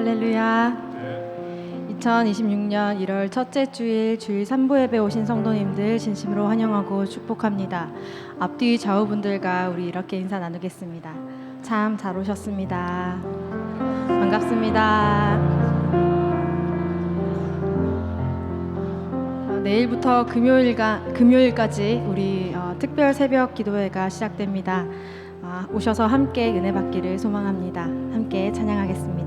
할렐루야. 2026년 1월 첫째 주일 주일 3부 예배 오신 성도님들 진심으로 환영하고 축복합니다. 앞뒤 좌우분들과 우리 이렇게 인사 나누겠습니다. 참 잘 오셨습니다. 반갑습니다. 내일부터 금요일까지 우리 특별 새벽 기도회가 시작됩니다. 오셔서 함께 은혜 받기를 소망합니다. 함께 찬양하겠습니다.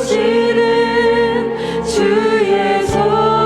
싸우시는 주의 손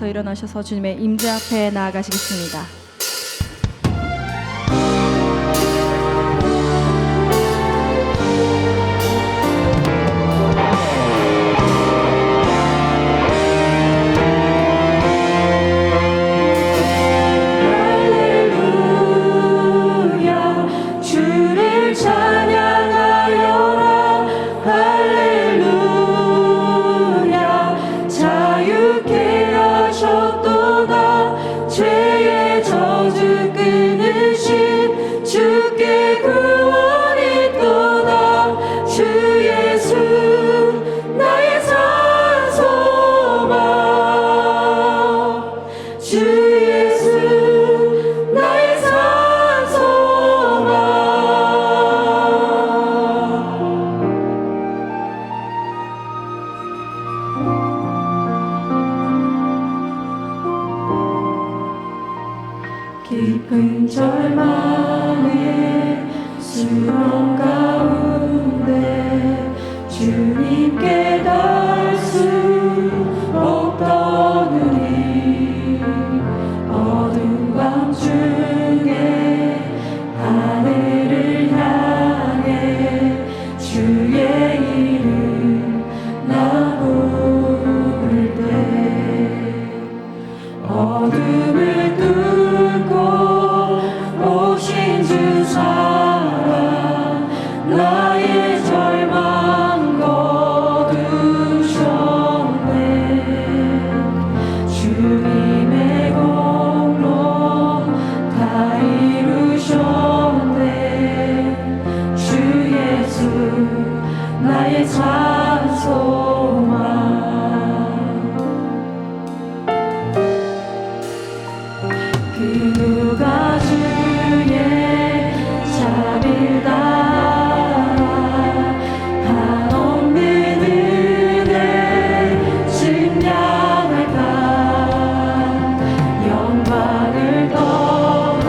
일어나셔서 주님의 임재 앞에 나아가시겠습니다. 깊은 절망의 수렁 가운데 주님께 닿을 수 없던 우리 어두운 밤중에 하늘을 향해 주의 이름 나 부를 때 어둠을 오신 주 사랑 나의 절망 거두셨네 주님의 공로 다 이루셨네 주 예수 나의 찬송아 그 누가 주의 자비를 따라 한없는 은혜 증량할까 영광을 떠나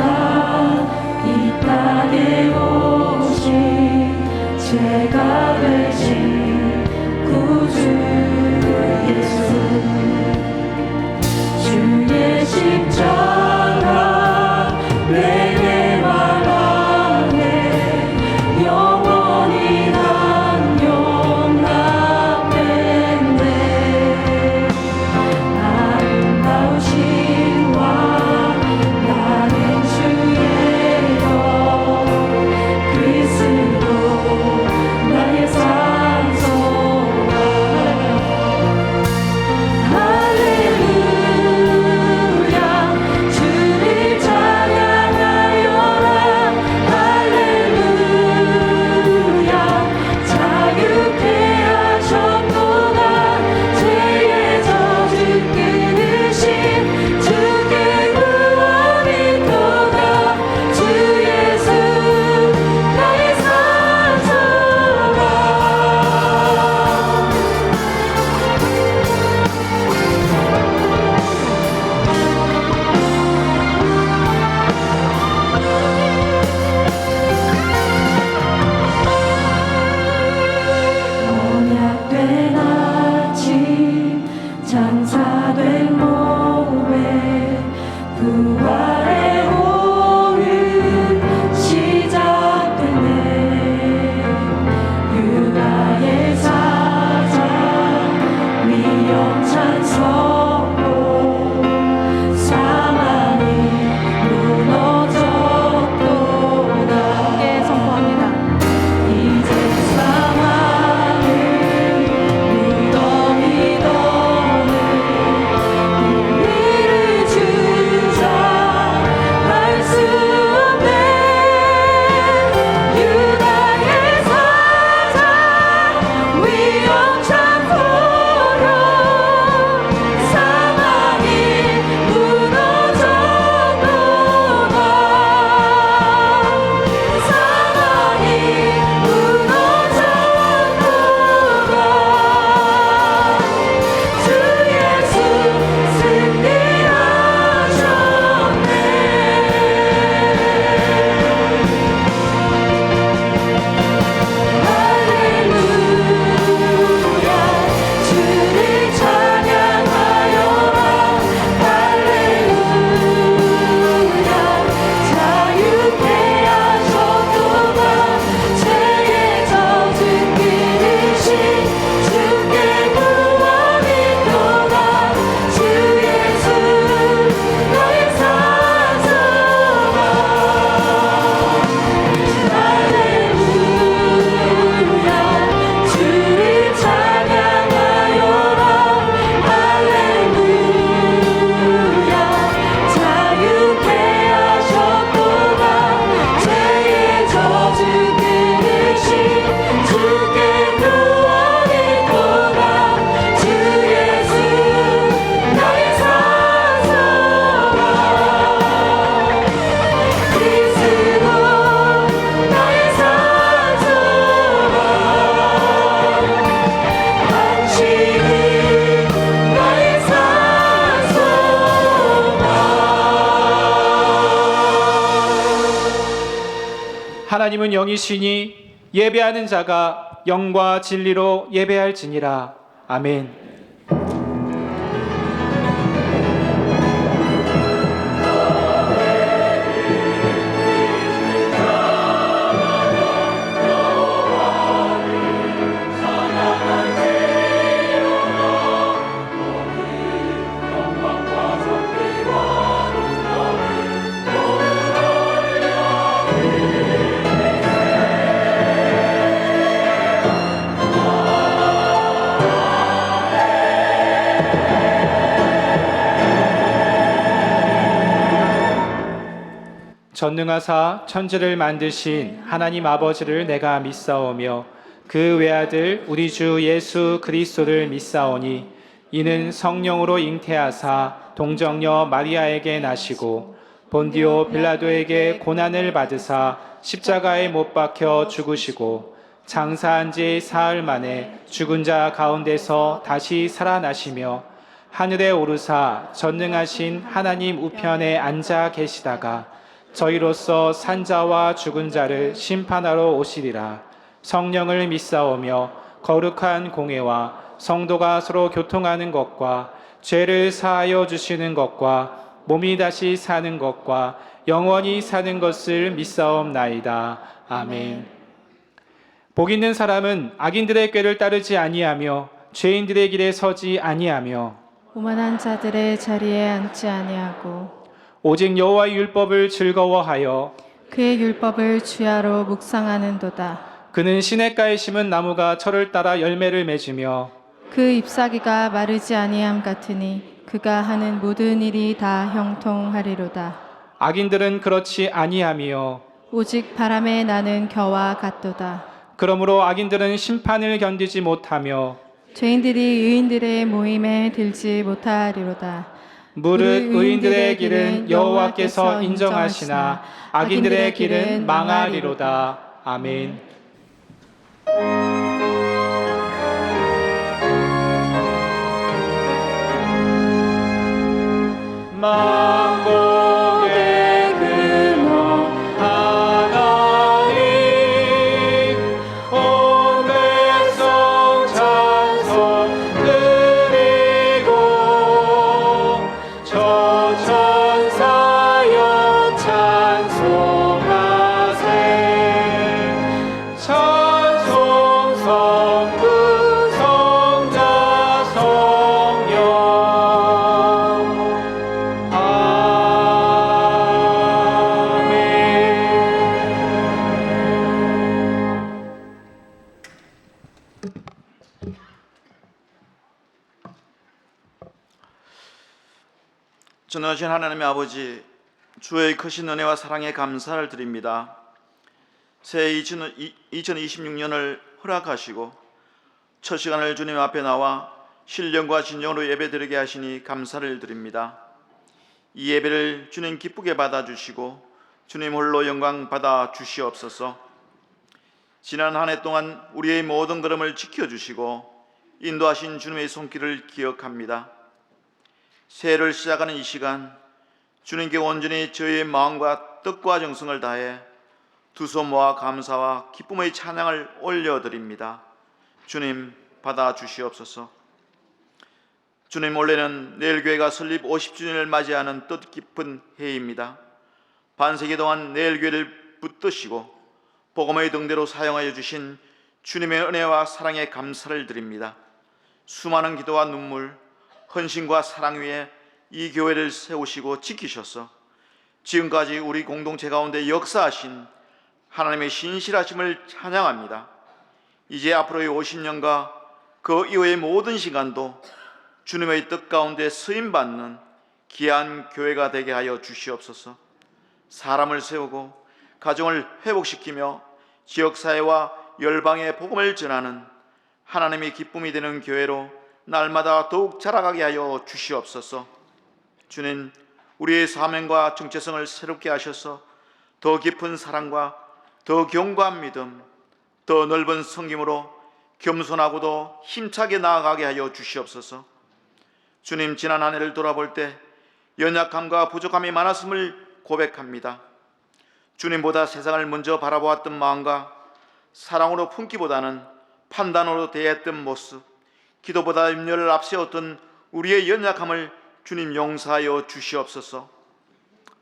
이 땅에 오신 죄가 되신 구주 예수 주의 십자가 내게 말하네 영원히 난 용납했네 아름다우신 왕 나는 주의 것 그리스도 나의 산소가 할렐루야 주를 찬양하여라 할렐루야 자유케 하셨구나 죄의 저주 끊으신 주께 구원이 또다 주 예수 나의 산소가 언약된 아침 장사된 몸에 부활의 오늘 시작됐네 유다의 사자 위엄찬 선포 사망이 무너졌도다 함께 선포합니다. 이제 사망을 무덤이 너를 하나님은 영이시니 예배하는 자가 영과 진리로 예배할지니라. 아멘. 전능하사 천지를 만드신 하나님 아버지를 내가 믿사오며 그 외아들 우리 주 예수 그리스도를 믿사오니 이는 성령으로 잉태하사 동정녀 마리아에게 나시고 본디오 빌라도에게 고난을 받으사 십자가에 못 박혀 죽으시고 장사한 지 사흘 만에 죽은 자 가운데서 다시 살아나시며 하늘에 오르사 전능하신 하나님 우편에 앉아 계시다가 저희로서 산자와 죽은 자를 심판하러 오시리라. 성령을 믿사오며 거룩한 공회와 성도가 서로 교통하는 것과 죄를 사하여 주시는 것과 몸이 다시 사는 것과 영원히 사는 것을 믿사옵나이다. 아멘. 복 있는 사람은 악인들의 꾀를 따르지 아니하며 죄인들의 길에 서지 아니하며 오만한 자들의 자리에 앉지 아니하고 오직 여호와의 율법을 즐거워하여 그의 율법을 주야로 묵상하는도다. 그는 시냇가에 심은 나무가 철을 따라 열매를 맺으며 그 잎사귀가 마르지 아니함 같으니 그가 하는 모든 일이 다 형통하리로다. 악인들은 그렇지 아니하며 오직 바람에 나는 겨와 같도다. 그러므로 악인들은 심판을 견디지 못하며 죄인들이 의인들의 모임에 들지 못하리로다. 무릇 의인들의 길은 여호와께서 인정하시나 악인들의 길은 망하리로다. 아멘. 만복의 근원 하나님 온 백성 찬송 드리고 저 천사여 찬송하세 찬송 성부 성자 성령 전능하신 하나님의 아버지, 주의 크신 은혜와 사랑에 감사를 드립니다. 새해 2026년을 허락하시고 첫 시간을 주님 앞에 나와 신령과 진정으로 예배드리게 하시니 감사를 드립니다. 이 예배를 주님 기쁘게 받아주시고 주님 홀로 영광 받아 주시옵소서. 지난 한 해 동안 우리의 모든 걸음을 지켜주시고 인도하신 주님의 손길을 기억합니다. 새해를 시작하는 이 시간 주님께 온전히 저희의 마음과 뜻과 정성을 다해 두 손 모아 감사와 기쁨의 찬양을 올려드립니다. 주님 받아 주시옵소서. 주님, 올해는 내일 교회가 설립 50주년을 맞이하는 뜻깊은 해입니다. 반세기 동안 내일 교회를 붙드시고 복음의 등대로 사용하여 주신 주님의 은혜와 사랑에 감사를 드립니다. 수많은 기도와 눈물, 헌신과 사랑 위에 이 교회를 세우시고 지키셔서 지금까지 우리 공동체 가운데 역사하신 하나님의 신실하심을 찬양합니다. 이제 앞으로의 50년과 그 이후의 모든 시간도 주님의 뜻 가운데 쓰임받는 귀한 교회가 되게 하여 주시옵소서. 사람을 세우고 가정을 회복시키며 지역사회와 열방의 복음을 전하는 하나님의 기쁨이 되는 교회로 날마다 더욱 자라가게 하여 주시옵소서. 주님, 우리의 사명과 정체성을 새롭게 하셔서 더 깊은 사랑과 더 견고한 믿음, 더 넓은 섬김으로 겸손하고도 힘차게 나아가게 하여 주시옵소서. 주님, 지난 한 해를 돌아볼 때 연약함과 부족함이 많았음을 고백합니다. 주님보다 세상을 먼저 바라보았던 마음과 사랑으로 품기보다는 판단으로 대했던 모습, 기도보다 염려를 앞세웠던 우리의 연약함을 주님 용서하여 주시옵소서.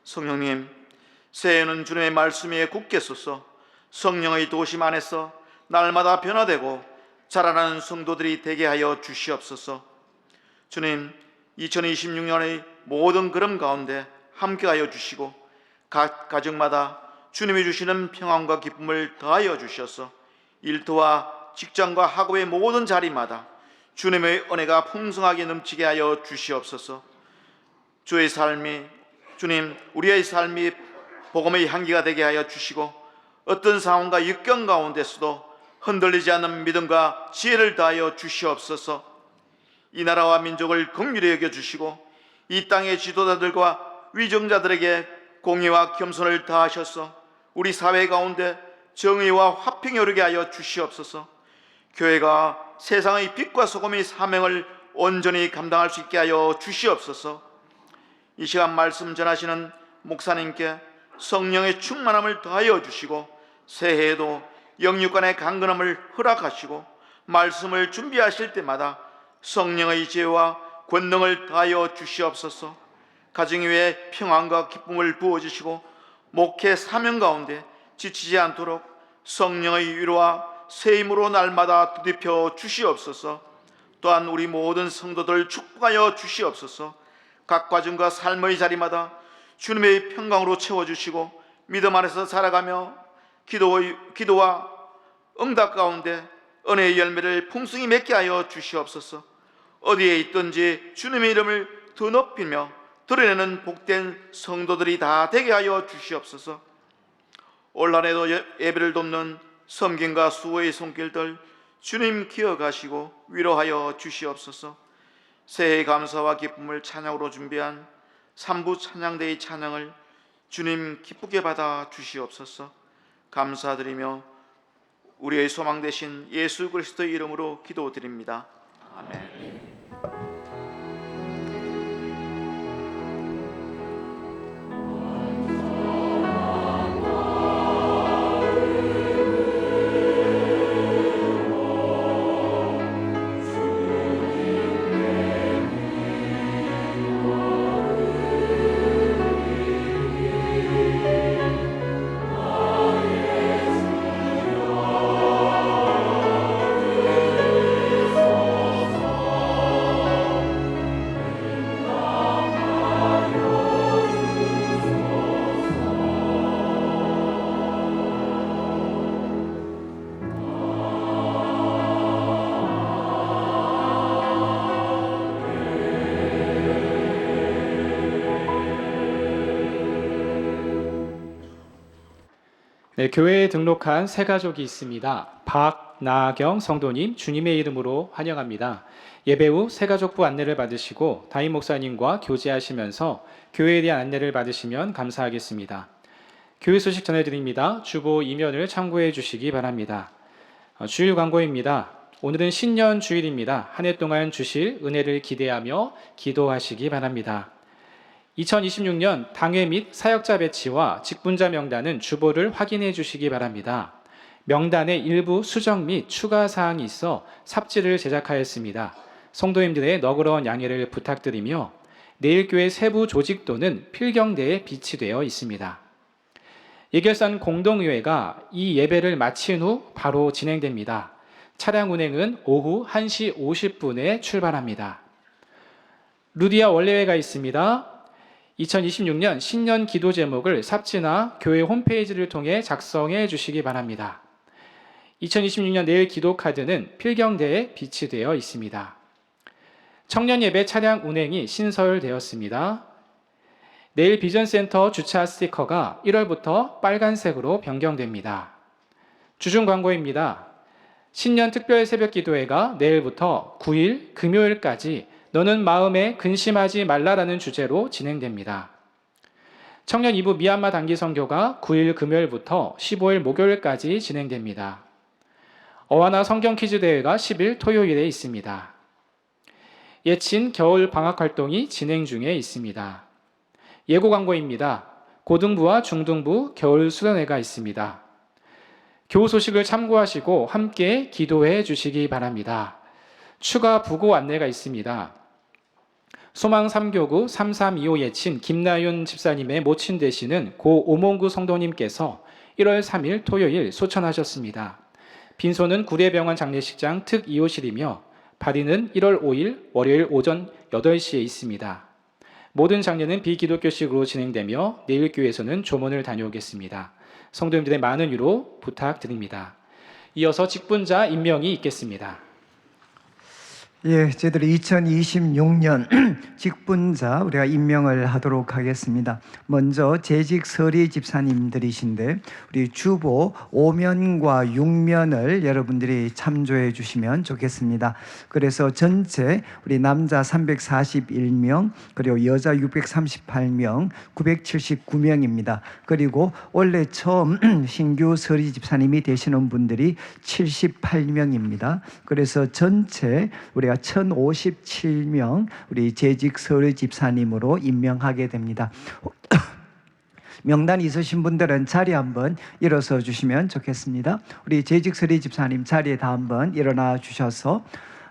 성령님, 새해에는 주님의 말씀 위에 굳게 서서 성령의 도심 안에서 날마다 변화되고 자라나는 성도들이 되게 하여 주시옵소서. 주님, 2026년의 모든 걸음 가운데 함께하여 주시고 각 가정마다 주님이 주시는 평안과 기쁨을 더하여 주셔서 일터와 직장과 학업의 모든 자리마다 주님의 은혜가 풍성하게 넘치게 하여 주시옵소서. 주의 삶이, 주님, 우리의 삶이 복음의 향기가 되게 하여 주시고 어떤 상황과 역경 가운데서도 흔들리지 않는 믿음과 지혜를 다하여 주시옵소서. 이 나라와 민족을 긍휼히 여겨주시고 이 땅의 지도자들과 위정자들에게 공의와 겸손을 다하셔서 우리 사회 가운데 정의와 화평이 오르게 하여 주시옵소서. 교회가 세상의 빛과 소금의 사명을 온전히 감당할 수 있게 하여 주시옵소서. 이 시간 말씀 전하시는 목사님께 성령의 충만함을 더하여 주시고 새해에도 영육간의 강건함을 허락하시고 말씀을 준비하실 때마다 성령의 지혜와 권능을 더하여 주시옵소서. 가정 위에 평안과 기쁨을 부어주시고 목회 사명 가운데 지치지 않도록 성령의 위로와 새 힘으로 날마다 뒤덮여 주시옵소서. 또한 우리 모든 성도들 축복하여 주시옵소서. 각 과정과 삶의 자리마다 주님의 평강으로 채워주시고 믿음 안에서 살아가며 기도와 응답 가운데 은혜의 열매를 풍성히 맺게 하여 주시옵소서. 어디에 있든지 주님의 이름을 더 높이며 드러내는 복된 성도들이 다 되게 하여 주시옵소서. 올 한해도 예배를 돕는 섬김과 수고의 손길들 주님 기억하시고 위로하여 주시옵소서. 새해 감사와 기쁨을 찬양으로 준비한 3부 찬양대의 찬양을 주님 기쁘게 받아 주시옵소서. 감사드리며 우리의 소망 되신 예수 그리스도의 이름으로 기도드립니다. 아멘. 네, 교회에 등록한 새 가족이 있습니다. 박나경 성도님 주님의 이름으로 환영합니다. 예배 후 새 가족부 안내를 받으시고 담임 목사님과 교제하시면서 교회에 대한 안내를 받으시면 감사하겠습니다. 교회 소식 전해드립니다. 주보 이면을 참고해 주시기 바랍니다. 주일 광고입니다. 오늘은 신년 주일입니다. 한 해 동안 주실 은혜를 기대하며 기도하시기 바랍니다. 2026년 당회 및 사역자 배치와 직분자 명단은 주보를 확인해 주시기 바랍니다. 명단에 일부 수정 및 추가 사항이 있어 삽지를 제작하였습니다. 성도님들의 너그러운 양해를 부탁드리며 내일 교회 세부 조직도는 필경대에 비치되어 있습니다. 예결산 공동의회가 이 예배를 마친 후 바로 진행됩니다. 차량 운행은 오후 1시 50분에 출발합니다. 루디아 원래회가 있습니다. 2026년 신년 기도 제목을 삽지나 교회 홈페이지를 통해 작성해 주시기 바랍니다. 2026년 내일 기도 카드는 필경대에 비치되어 있습니다. 청년 예배 차량 운행이 신설되었습니다. 내일 비전센터 주차 스티커가 1월부터 빨간색으로 변경됩니다. 주중 광고입니다. 신년 특별 새벽 기도회가 내일부터 9일 금요일까지 너는 마음에 근심하지 말라라는 주제로 진행됩니다. 청년 2부 미얀마 단기 선교가 9일 금요일부터 15일 목요일까지 진행됩니다. 어와나 성경 퀴즈 대회가 10일 토요일에 있습니다. 예친 겨울 방학 활동이 진행 중에 있습니다. 예고 광고입니다. 고등부와 중등부 겨울 수련회가 있습니다. 교우 소식을 참고하시고 함께 기도해 주시기 바랍니다. 추가 부고 안내가 있습니다. 소망 3교구 3325 예친 김나윤 집사님의 모친 되시는 고 오몽구 성도님께서 1월 3일 토요일 소천하셨습니다. 빈소는 구례병원 장례식장 특 2호실이며 발인은 1월 5일 월요일 오전 8시에 있습니다. 모든 장례는 비기독교식으로 진행되며 내일 교회에서는 조문을 다녀오겠습니다. 성도님들의 많은 위로 부탁드립니다. 이어서 직분자 임명이 있겠습니다. 예, 저희들이 2026년 직분자 우리가 임명을 하도록 하겠습니다. 먼저 재직 서리 집사님들이신데 우리 주보 5면과 6면을 여러분들이 참조해 주시면 좋겠습니다. 그래서 전체 우리 남자 341명 그리고 여자 638명 979명입니다. 그리고 원래 처음 신규 서리 집사님이 되시는 분들이 78명입니다. 그래서 전체 우리가 1057명 우리 재직 서리 집사님으로 임명하게 됩니다. 명단 있으신 분들은 자리 한번 일어서 주시면 좋겠습니다. 우리 재직 서리 집사님 자리에 다 한번 일어나 주셔서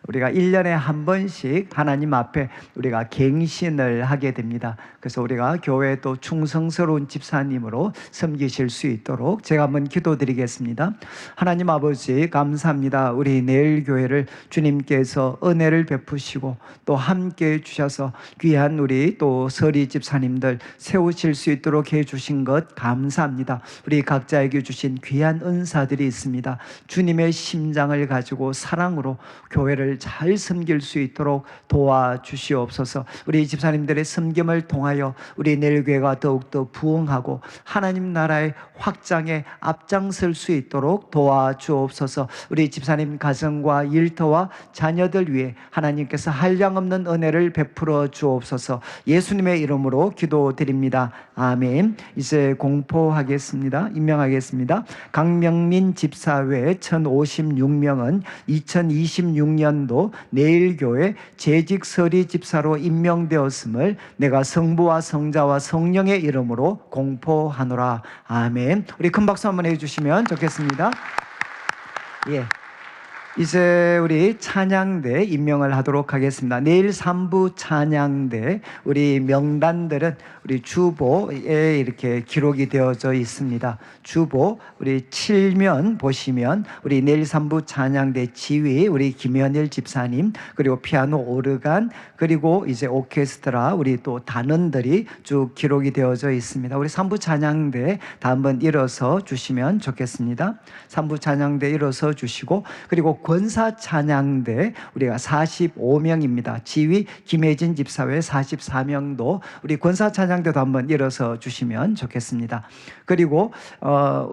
우리가 1년에 한 번씩 하나님 앞에 우리가 갱신을 하게 됩니다. 그래서 우리가 교회에 또 충성스러운 집사님으로 섬기실 수 있도록 제가 한번 기도드리겠습니다. 하나님 아버지 감사합니다. 우리 내일 교회를 주님께서 은혜를 베푸시고 또 함께 주셔서 귀한 우리 또 서리 집사님들 세우실 수 있도록 해주신 것 감사합니다. 우리 각자에게 주신 귀한 은사들이 있습니다. 주님의 심장을 가지고 사랑으로 교회를 잘 섬길 수 있도록 도와주시옵소서. 우리 집사님들의 섬김을 통하여 우리 내일교회가 더욱더 부흥하고 하나님 나라의 확장에 앞장설 수 있도록 도와주옵소서. 우리 집사님 가정과 일터와 자녀들 위해 하나님께서 한량없는 은혜를 베풀어 주옵소서. 예수님의 이름으로 기도드립니다. 아멘. 이제 공포하겠습니다. 임명하겠습니다. 강명민 집사 외 1056명은 2026년도 내일교회 재직 서리 집사로 임명되었음을 내가 성부와 성자와 성령의 이름으로 공포하노라. 아멘. 우리 큰 박수 한번 해주시면 좋겠습니다. 예. 이제 우리 찬양대 임명을 하도록 하겠습니다. 내일 3부 찬양대 우리 명단들은 우리 주보에 이렇게 기록이 되어져 있습니다. 주보 우리 7면 보시면 우리 내일 3부 찬양대 지휘 우리 김현일 집사님 그리고 피아노 오르간 그리고 이제 오케스트라 우리 또 단원들이 쭉 기록이 되어져 있습니다. 우리 3부 찬양대 다 한번 일어서 주시면 좋겠습니다. 3부 찬양대 일어서 주시고 그리고 권사 찬양대 우리가 45명입니다. 지휘 김혜진 집사회 44명도 우리 권사 찬양대도 한번 일어서 주시면 좋겠습니다. 그리고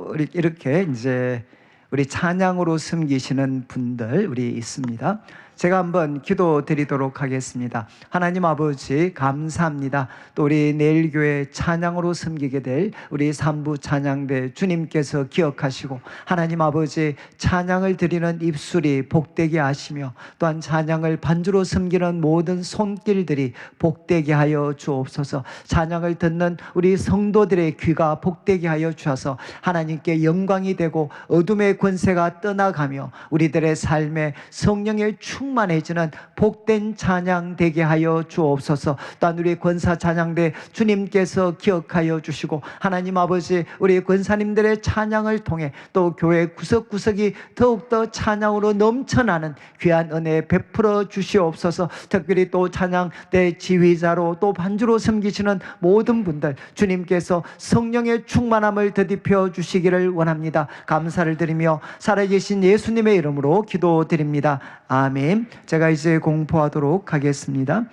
우리 이렇게 이제 우리 찬양으로 섬기시는 분들 우리 있습니다. 제가 한번 기도 드리도록 하겠습니다. 하나님 아버지 감사합니다. 또 우리 내일교회 찬양으로 섬기게 될 우리 3부 찬양대 주님께서 기억하시고 하나님 아버지 찬양을 드리는 입술이 복되게 하시며 또한 찬양을 반주로 섬기는 모든 손길들이 복되게 하여 주옵소서. 찬양을 듣는 우리 성도들의 귀가 복되게 하여 주셔서 하나님께 영광이 되고 어둠의 권세가 떠나가며 우리들의 삶에 성령의 충만해지는 복된 찬양 되게 하여 주옵소서. 또한 우리 권사 찬양대 주님께서 기억하여 주시고 하나님 아버지 우리 권사님들의 찬양을 통해 또 교회 구석구석이 더욱더 찬양으로 넘쳐나는 귀한 은혜 베풀어 주시옵소서. 특별히 또 찬양대 지휘자로 또 반주로 섬기시는 모든 분들 주님께서 성령의 충만함을 더딥혀 주시기를 원합니다. 감사를 드리며 살아계신 예수님의 이름으로 기도드립니다. 아멘. 제가 이제 공포하도록 하겠습니다.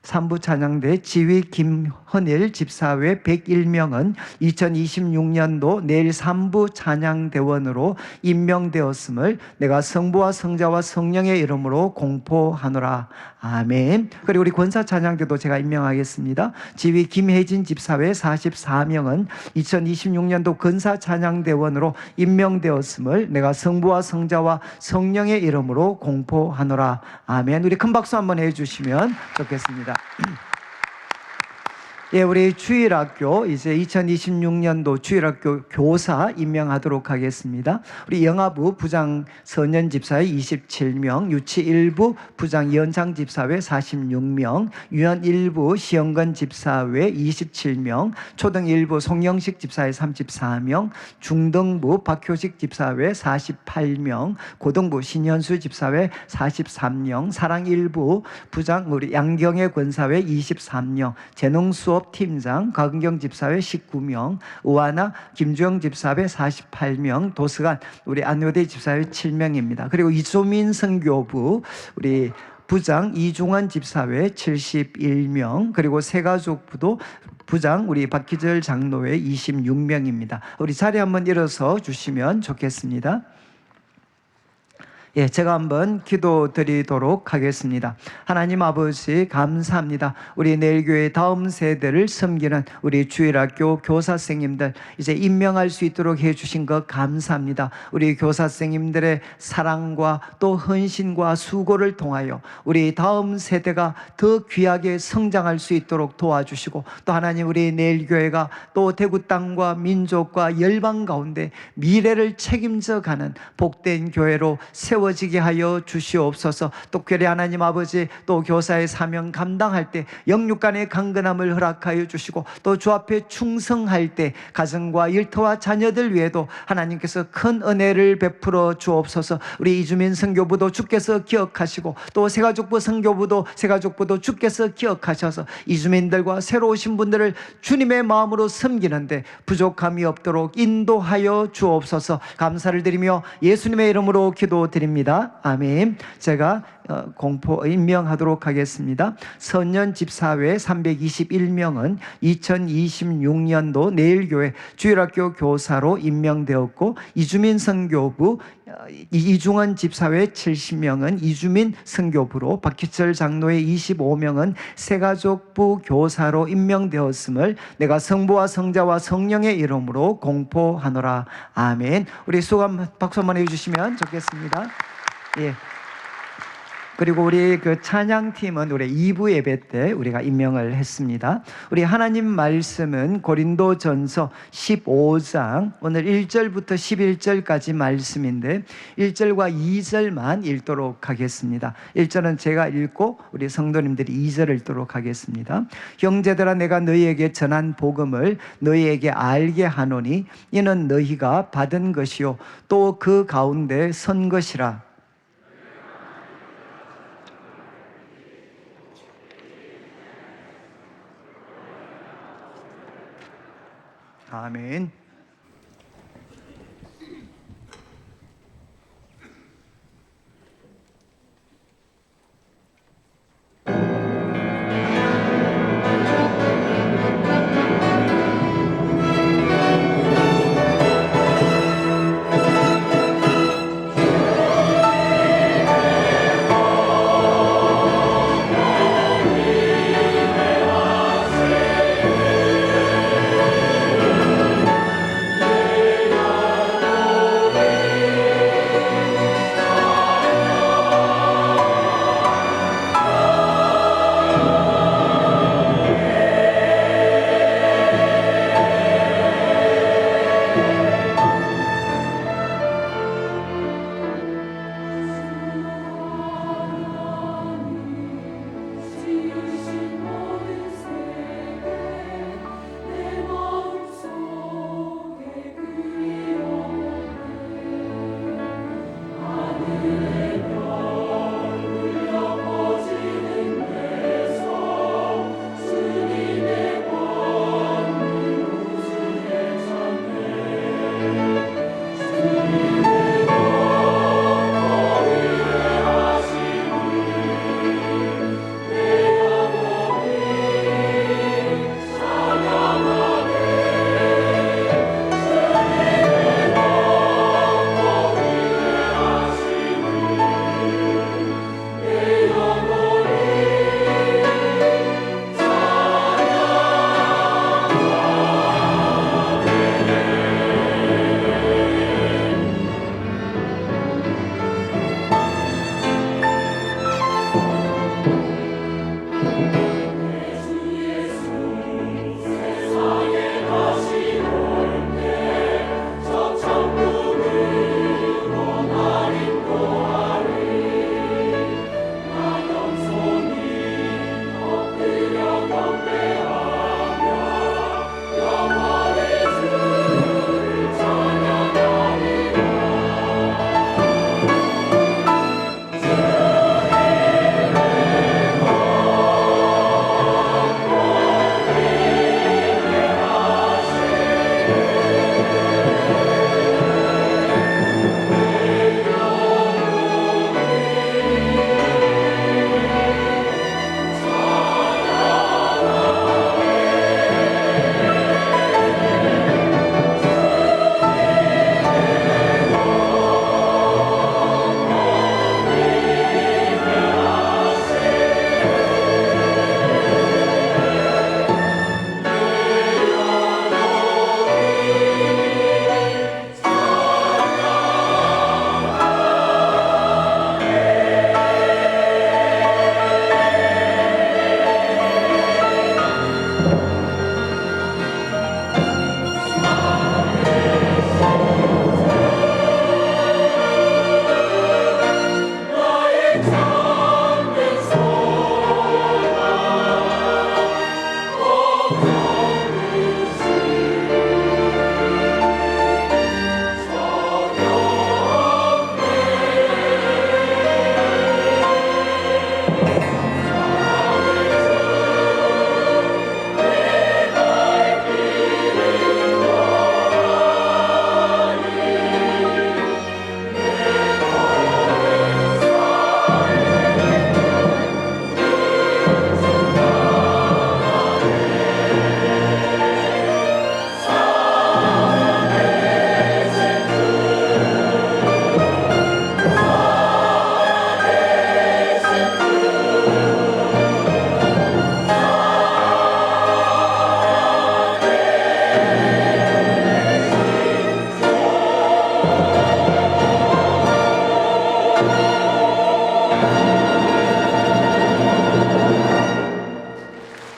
3부 찬양대 지휘 김헌일 집사회 101명은 2026년도 내일 3부 찬양대원으로 임명되었음을 내가 성부와 성자와 성령의 이름으로 공포하노라. 아멘. 그리고 우리 권사 찬양대도 제가 임명하겠습니다. 지휘 김혜진 집사회 44명은 2026년도 권사 찬양대원으로 임명되었음을 내가 성부와 성자와 성령의 이름으로 공포하노라. 아멘. 우리 큰 박수 한번 해주시면 좋겠습니다. 예, 우리 주일학교 이제 2026년도 주일학교 교사 임명하도록 하겠습니다. 우리 영아부 부장 선년 집사회 27명, 유치 1부 부장 연장 집사회 46명, 유년 1부 시영건 집사회 27명, 초등 1부 송영식 집사회 34명, 중등부 박효식 집사회 48명, 고등부 신현수 집사회 43명, 사랑 1부 부장 우리 양경애 권사회 23명, 재능수업 팀장 강경 집사회 19명, 의와나 김주영 집사회 48명, 도서관 우리 안효대 집사회 7명입니다. 그리고 이소민 선교부 우리 부장 이중환 집사회 71명, 그리고 새가족부도 부장 우리 박기절 장로회 26명입니다. 우리 자리 한번 일어서 주시면 좋겠습니다. 예, 제가 한번 기도드리도록 하겠습니다. 하나님 아버지 감사합니다. 우리 내일교회 다음 세대를 섬기는 우리 주일학교 교사선생님들 이제 임명할 수 있도록 해주신 것 감사합니다. 우리 교사선생님들의 사랑과 또 헌신과 수고를 통하여 우리 다음 세대가 더 귀하게 성장할 수 있도록 도와주시고, 또 하나님 우리 내일교회가 또 대구 땅과 민족과 열방 가운데 미래를 책임져 가는 복된 교회로 세워지게 하여 주시옵소서. 특별히 하나님 아버지 또 교사의 사명 감당할 때 영육간의 강건함을 허락하여 주시고, 또 주 앞에 충성할 때 가정과 일터와 자녀들 위에도 하나님께서 큰 은혜를 베풀어 주옵소서. 우리 이주민 선교부도 주께서 기억하시고, 또 새가족부 선교부도 새가족부도 주께서 기억하셔서 이주민들과 새로 오신 분들을 주님의 마음으로 섬기는데 부족함이 없도록 인도하여 주옵소서. 감사를 드리며 예수님의 이름으로 기도드립니다. 아멘. 제가 공포 임명하도록 하겠습니다. 선년 집사회 321명은 2026년도 내일교회 주일학교 교사로 임명되었고, 이주민 선교부 이중원 집사회 70명은 이주민 선교부로, 박희철 장로회 25명은 새가족부 교사로 임명되었음을 내가 성부와 성자와 성령의 이름으로 공포하노라. 아멘. 우리 수고한 박수 한번 해주시면 좋겠습니다. 예. 그리고 우리 그 찬양팀은 우리 2부 예배 때 우리가 임명을 했습니다. 우리 하나님 말씀은 고린도전서 15장 오늘 1절부터 11절까지 말씀인데 1절과 2절만 읽도록 하겠습니다. 1절은 제가 읽고 우리 성도님들이 2절을 읽도록 하겠습니다. 형제들아, 내가 너희에게 전한 복음을 너희에게 알게 하노니 이는 너희가 받은 것이요 또 그 가운데 선 것이라. 아멘.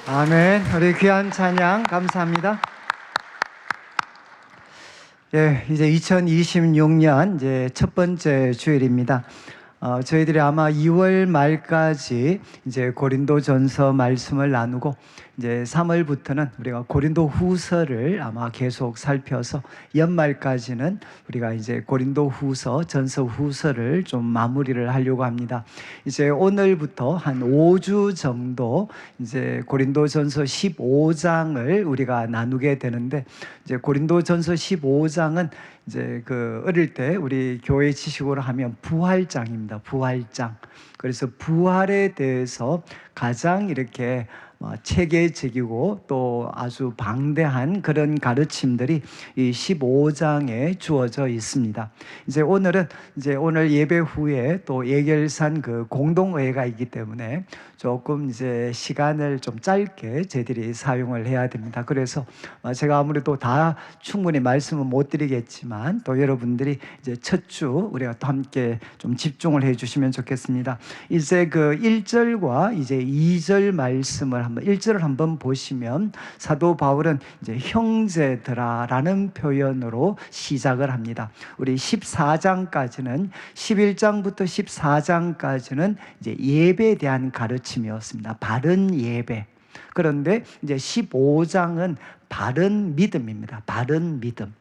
아멘. 우리 귀한 찬양 감사합니다. 예, 이제 2026년 이제 첫 번째 주일입니다. 저희들이 아마 2월 말까지 이제 고린도전서 말씀을 나누고 이제 3월부터는 우리가 고린도후서를 아마 계속 살펴서 연말까지는 우리가 이제 고린도후서, 전서후서를 좀 마무리를 하려고 합니다. 이제 오늘부터 한 5주 정도 이제 고린도전서 15장을 우리가 나누게 되는데, 이제 고린도전서 15장은 이제 그 어릴 때 우리 교회 지식으로 하면 부활장입니다. 부활장. 그래서 부활에 대해서 가장 이렇게 체계적이고 또 아주 방대한 그런 가르침들이 이 15장에 주어져 있습니다. 이제 오늘은 이제 오늘 예배 후에 또 예결산 그 공동회가 있기 때문에 조금 이제 시간을 좀 짧게 저희들이 사용을 해야 됩니다. 그래서 제가 아무래도 다 충분히 말씀은 못 드리겠지만 또 여러분들이 이제 첫 주 우리가 또 함께 좀 집중을 해 주시면 좋겠습니다. 이제 그 1절과 이제 2절 말씀을 한번 1절을 한번 보시면 사도 바울은 이제 형제들아라는 표현으로 시작을 합니다. 우리 14장까지는 11장부터 14장까지는 이제 예배에 대한 가르침이었습니다. 바른 예배. 그런데 이제 15장은 바른 믿음입니다. 바른 믿음.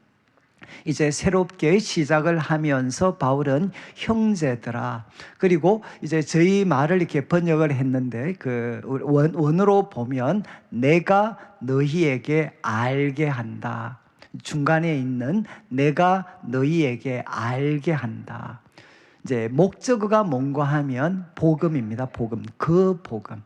이제 새롭게 시작을 하면서 바울은 형제들아, 그리고 이제 저희 말을 이렇게 번역을 했는데 그 원어로 보면 내가 너희에게 알게 한다. 중간에 있는 내가 너희에게 알게 한다. 이제 목적어가 뭔가 하면 복음입니다. 복음. 그 복음.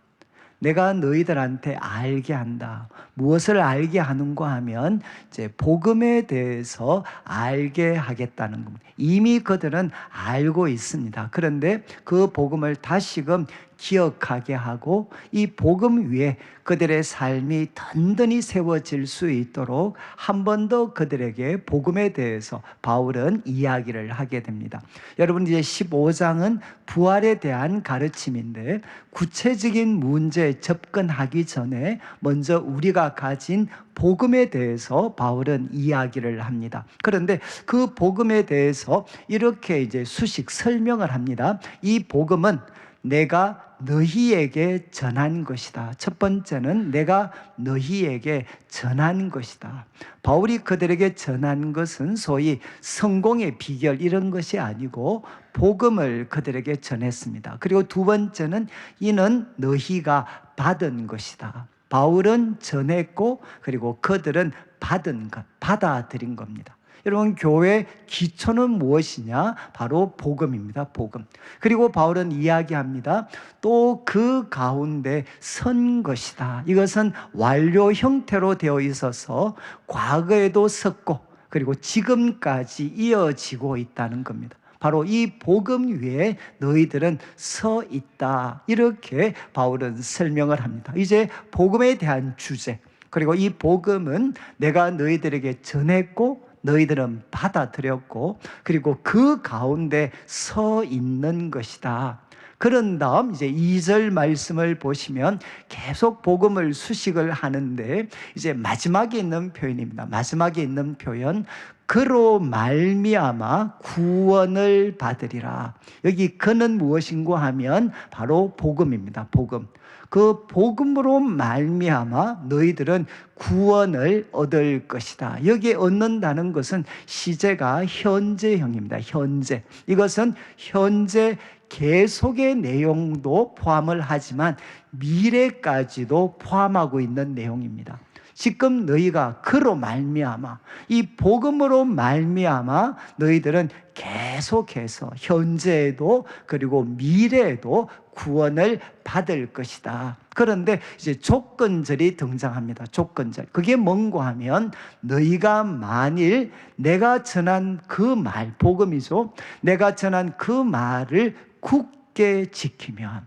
내가 너희들한테 알게 한다. 무엇을 알게 하는가 하면 이제 복음에 대해서 알게 하겠다는 겁니다. 이미 그들은 알고 있습니다. 그런데 그 복음을 다시금 기억하게 하고 이 복음 위에 그들의 삶이 든든히 세워질 수 있도록 한 번 더 그들에게 복음에 대해서 바울은 이야기를 하게 됩니다. 여러분, 이제 15장은 부활에 대한 가르침인데 구체적인 문제에 접근하기 전에 먼저 우리가 가진 복음에 대해서 바울은 이야기를 합니다. 그런데 그 복음에 대해서 이렇게 이제 수식 설명을 합니다. 이 복음은 내가 너희에게 전한 것이다. 첫 번째는 내가 너희에게 전한 것이다. 바울이 그들에게 전한 것은 소위 성공의 비결 이런 것이 아니고 복음을 그들에게 전했습니다. 그리고 두 번째는 이는 너희가 받은 것이다. 바울은 전했고 그리고 그들은 받은 것, 받아들인 겁니다. 여러분, 교회 기초는 무엇이냐? 바로 복음입니다. 복음. 그리고 바울은 이야기합니다. 또 그 가운데 선 것이다. 이것은 완료 형태로 되어 있어서 과거에도 섰고 그리고 지금까지 이어지고 있다는 겁니다. 바로 이 복음 위에 너희들은 서 있다. 이렇게 바울은 설명을 합니다. 이제 복음에 대한 주제, 그리고 이 복음은 내가 너희들에게 전했고 너희들은 받아들였고 그리고 그 가운데 서 있는 것이다. 그런 다음 이제 2절 말씀을 보시면 계속 복음을 수식을 하는데 이제 마지막에 있는 표현입니다. 마지막에 있는 표현, 그로 말미암아 구원을 받으리라. 여기 그는 무엇인고 하면 바로 복음입니다. 복음. 그 복음으로 말미암아 너희들은 구원을 얻을 것이다. 여기에 얻는다는 것은 시제가 현재형입니다. 현재. 이것은 현재 계속의 내용도 포함을 하지만 미래까지도 포함하고 있는 내용입니다. 지금 너희가 그로 말미암아, 이 복음으로 말미암아 너희들은 계속해서 현재에도 그리고 미래에도 구원을 받을 것이다. 그런데 이제 조건절이 등장합니다. 조건절. 그게 뭔가 하면 너희가 만일 내가 전한 그 말, 복음이죠. 내가 전한 그 말을 굳게 지키면,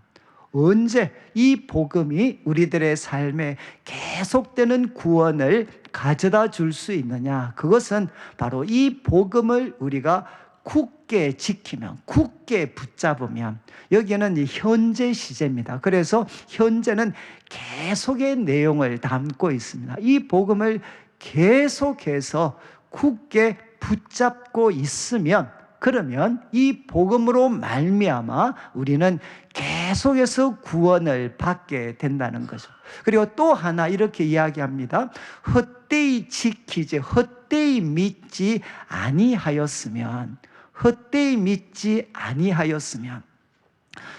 언제 이 복음이 우리들의 삶에 계속되는 구원을 가져다 줄 수 있느냐? 그것은 바로 이 복음을 우리가 굳게 지키면, 굳게 붙잡으면, 여기에는 이 현재 시제입니다. 그래서 현재는 계속의 내용을 담고 있습니다. 이 복음을 계속해서 굳게 붙잡고 있으면, 그러면 이 복음으로 말미암아 우리는 계속해서 구원을 받게 된다는 거죠. 그리고 또 하나 이렇게 이야기합니다. 헛되이 지키지, 헛되이 믿지 아니하였으면, 헛되이 믿지 아니하였으면.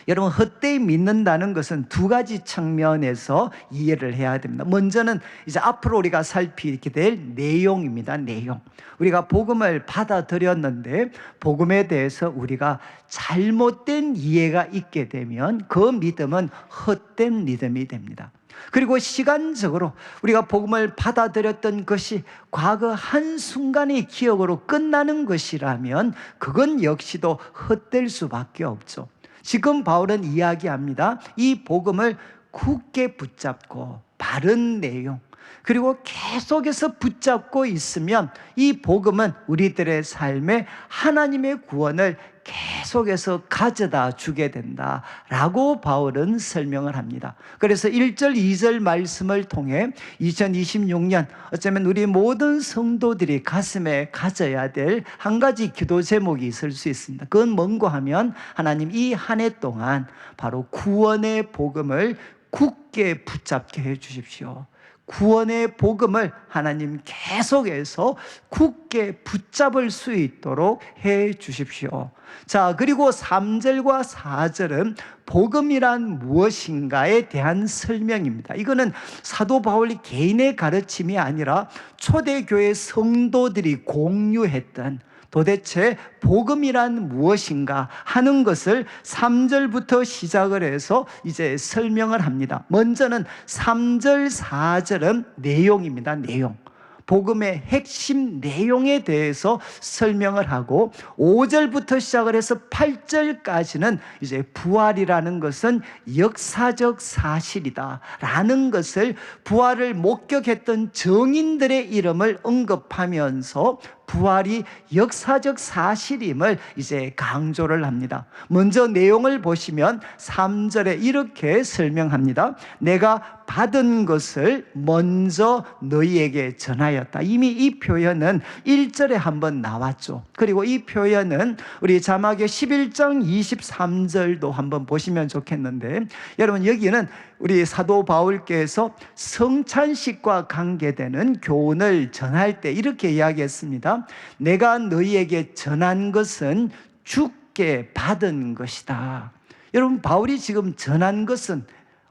여러분, 헛되이 믿는다는 것은 두 가지 측면에서 이해를 해야 됩니다. 먼저는 이제 앞으로 우리가 살피게 될 내용입니다. 내용. 우리가 복음을 받아들였는데 복음에 대해서 우리가 잘못된 이해가 있게 되면 그 믿음은 헛된 믿음이 됩니다. 그리고 시간적으로 우리가 복음을 받아들였던 것이 과거 한순간의 기억으로 끝나는 것이라면 그건 역시도 헛될 수밖에 없죠. 지금 바울은 이야기합니다. 이 복음을 굳게 붙잡고 바른 내용, 그리고 계속해서 붙잡고 있으면 이 복음은 우리들의 삶에 하나님의 구원을 계속해서 가져다 주게 된다라고 바울은 설명을 합니다. 그래서 1절, 2절 말씀을 통해 2026년 어쩌면 우리 모든 성도들이 가슴에 가져야 될 한 가지 기도 제목이 있을 수 있습니다. 그건 뭔고 하면, 하나님 이 한 해 동안 바로 구원의 복음을 굳게 붙잡게 해 주십시오. 구원의 복음을 하나님 계속해서 굳게 붙잡을 수 있도록 해 주십시오. 자, 그리고 3절과 4절은 복음이란 무엇인가에 대한 설명입니다. 이거는 사도 바울이 개인의 가르침이 아니라 초대교회 성도들이 공유했던, 도대체 복음이란 무엇인가 하는 것을 3절부터 시작을 해서 이제 설명을 합니다. 먼저는 3절, 4절은 내용입니다. 내용. 복음의 핵심 내용에 대해서 설명을 하고 5절부터 시작을 해서 8절까지는 이제 부활이라는 것은 역사적 사실이다라는 것을, 부활을 목격했던 증인들의 이름을 언급하면서 부활이 역사적 사실임을 이제 강조를 합니다. 먼저 내용을 보시면 3절에 이렇게 설명합니다. 내가 받은 것을 먼저 너희에게 전하였다. 이미 이 표현은 1절에 한번 나왔죠. 그리고 이 표현은 우리 자막의 11장 23절도 한번 보시면 좋겠는데, 여러분 여기는 우리 사도 바울께서 성찬식과 관계되는 교훈을 전할 때 이렇게 이야기했습니다. 내가 너희에게 전한 것은 주께 받은 것이다. 여러분, 바울이 지금 전한 것은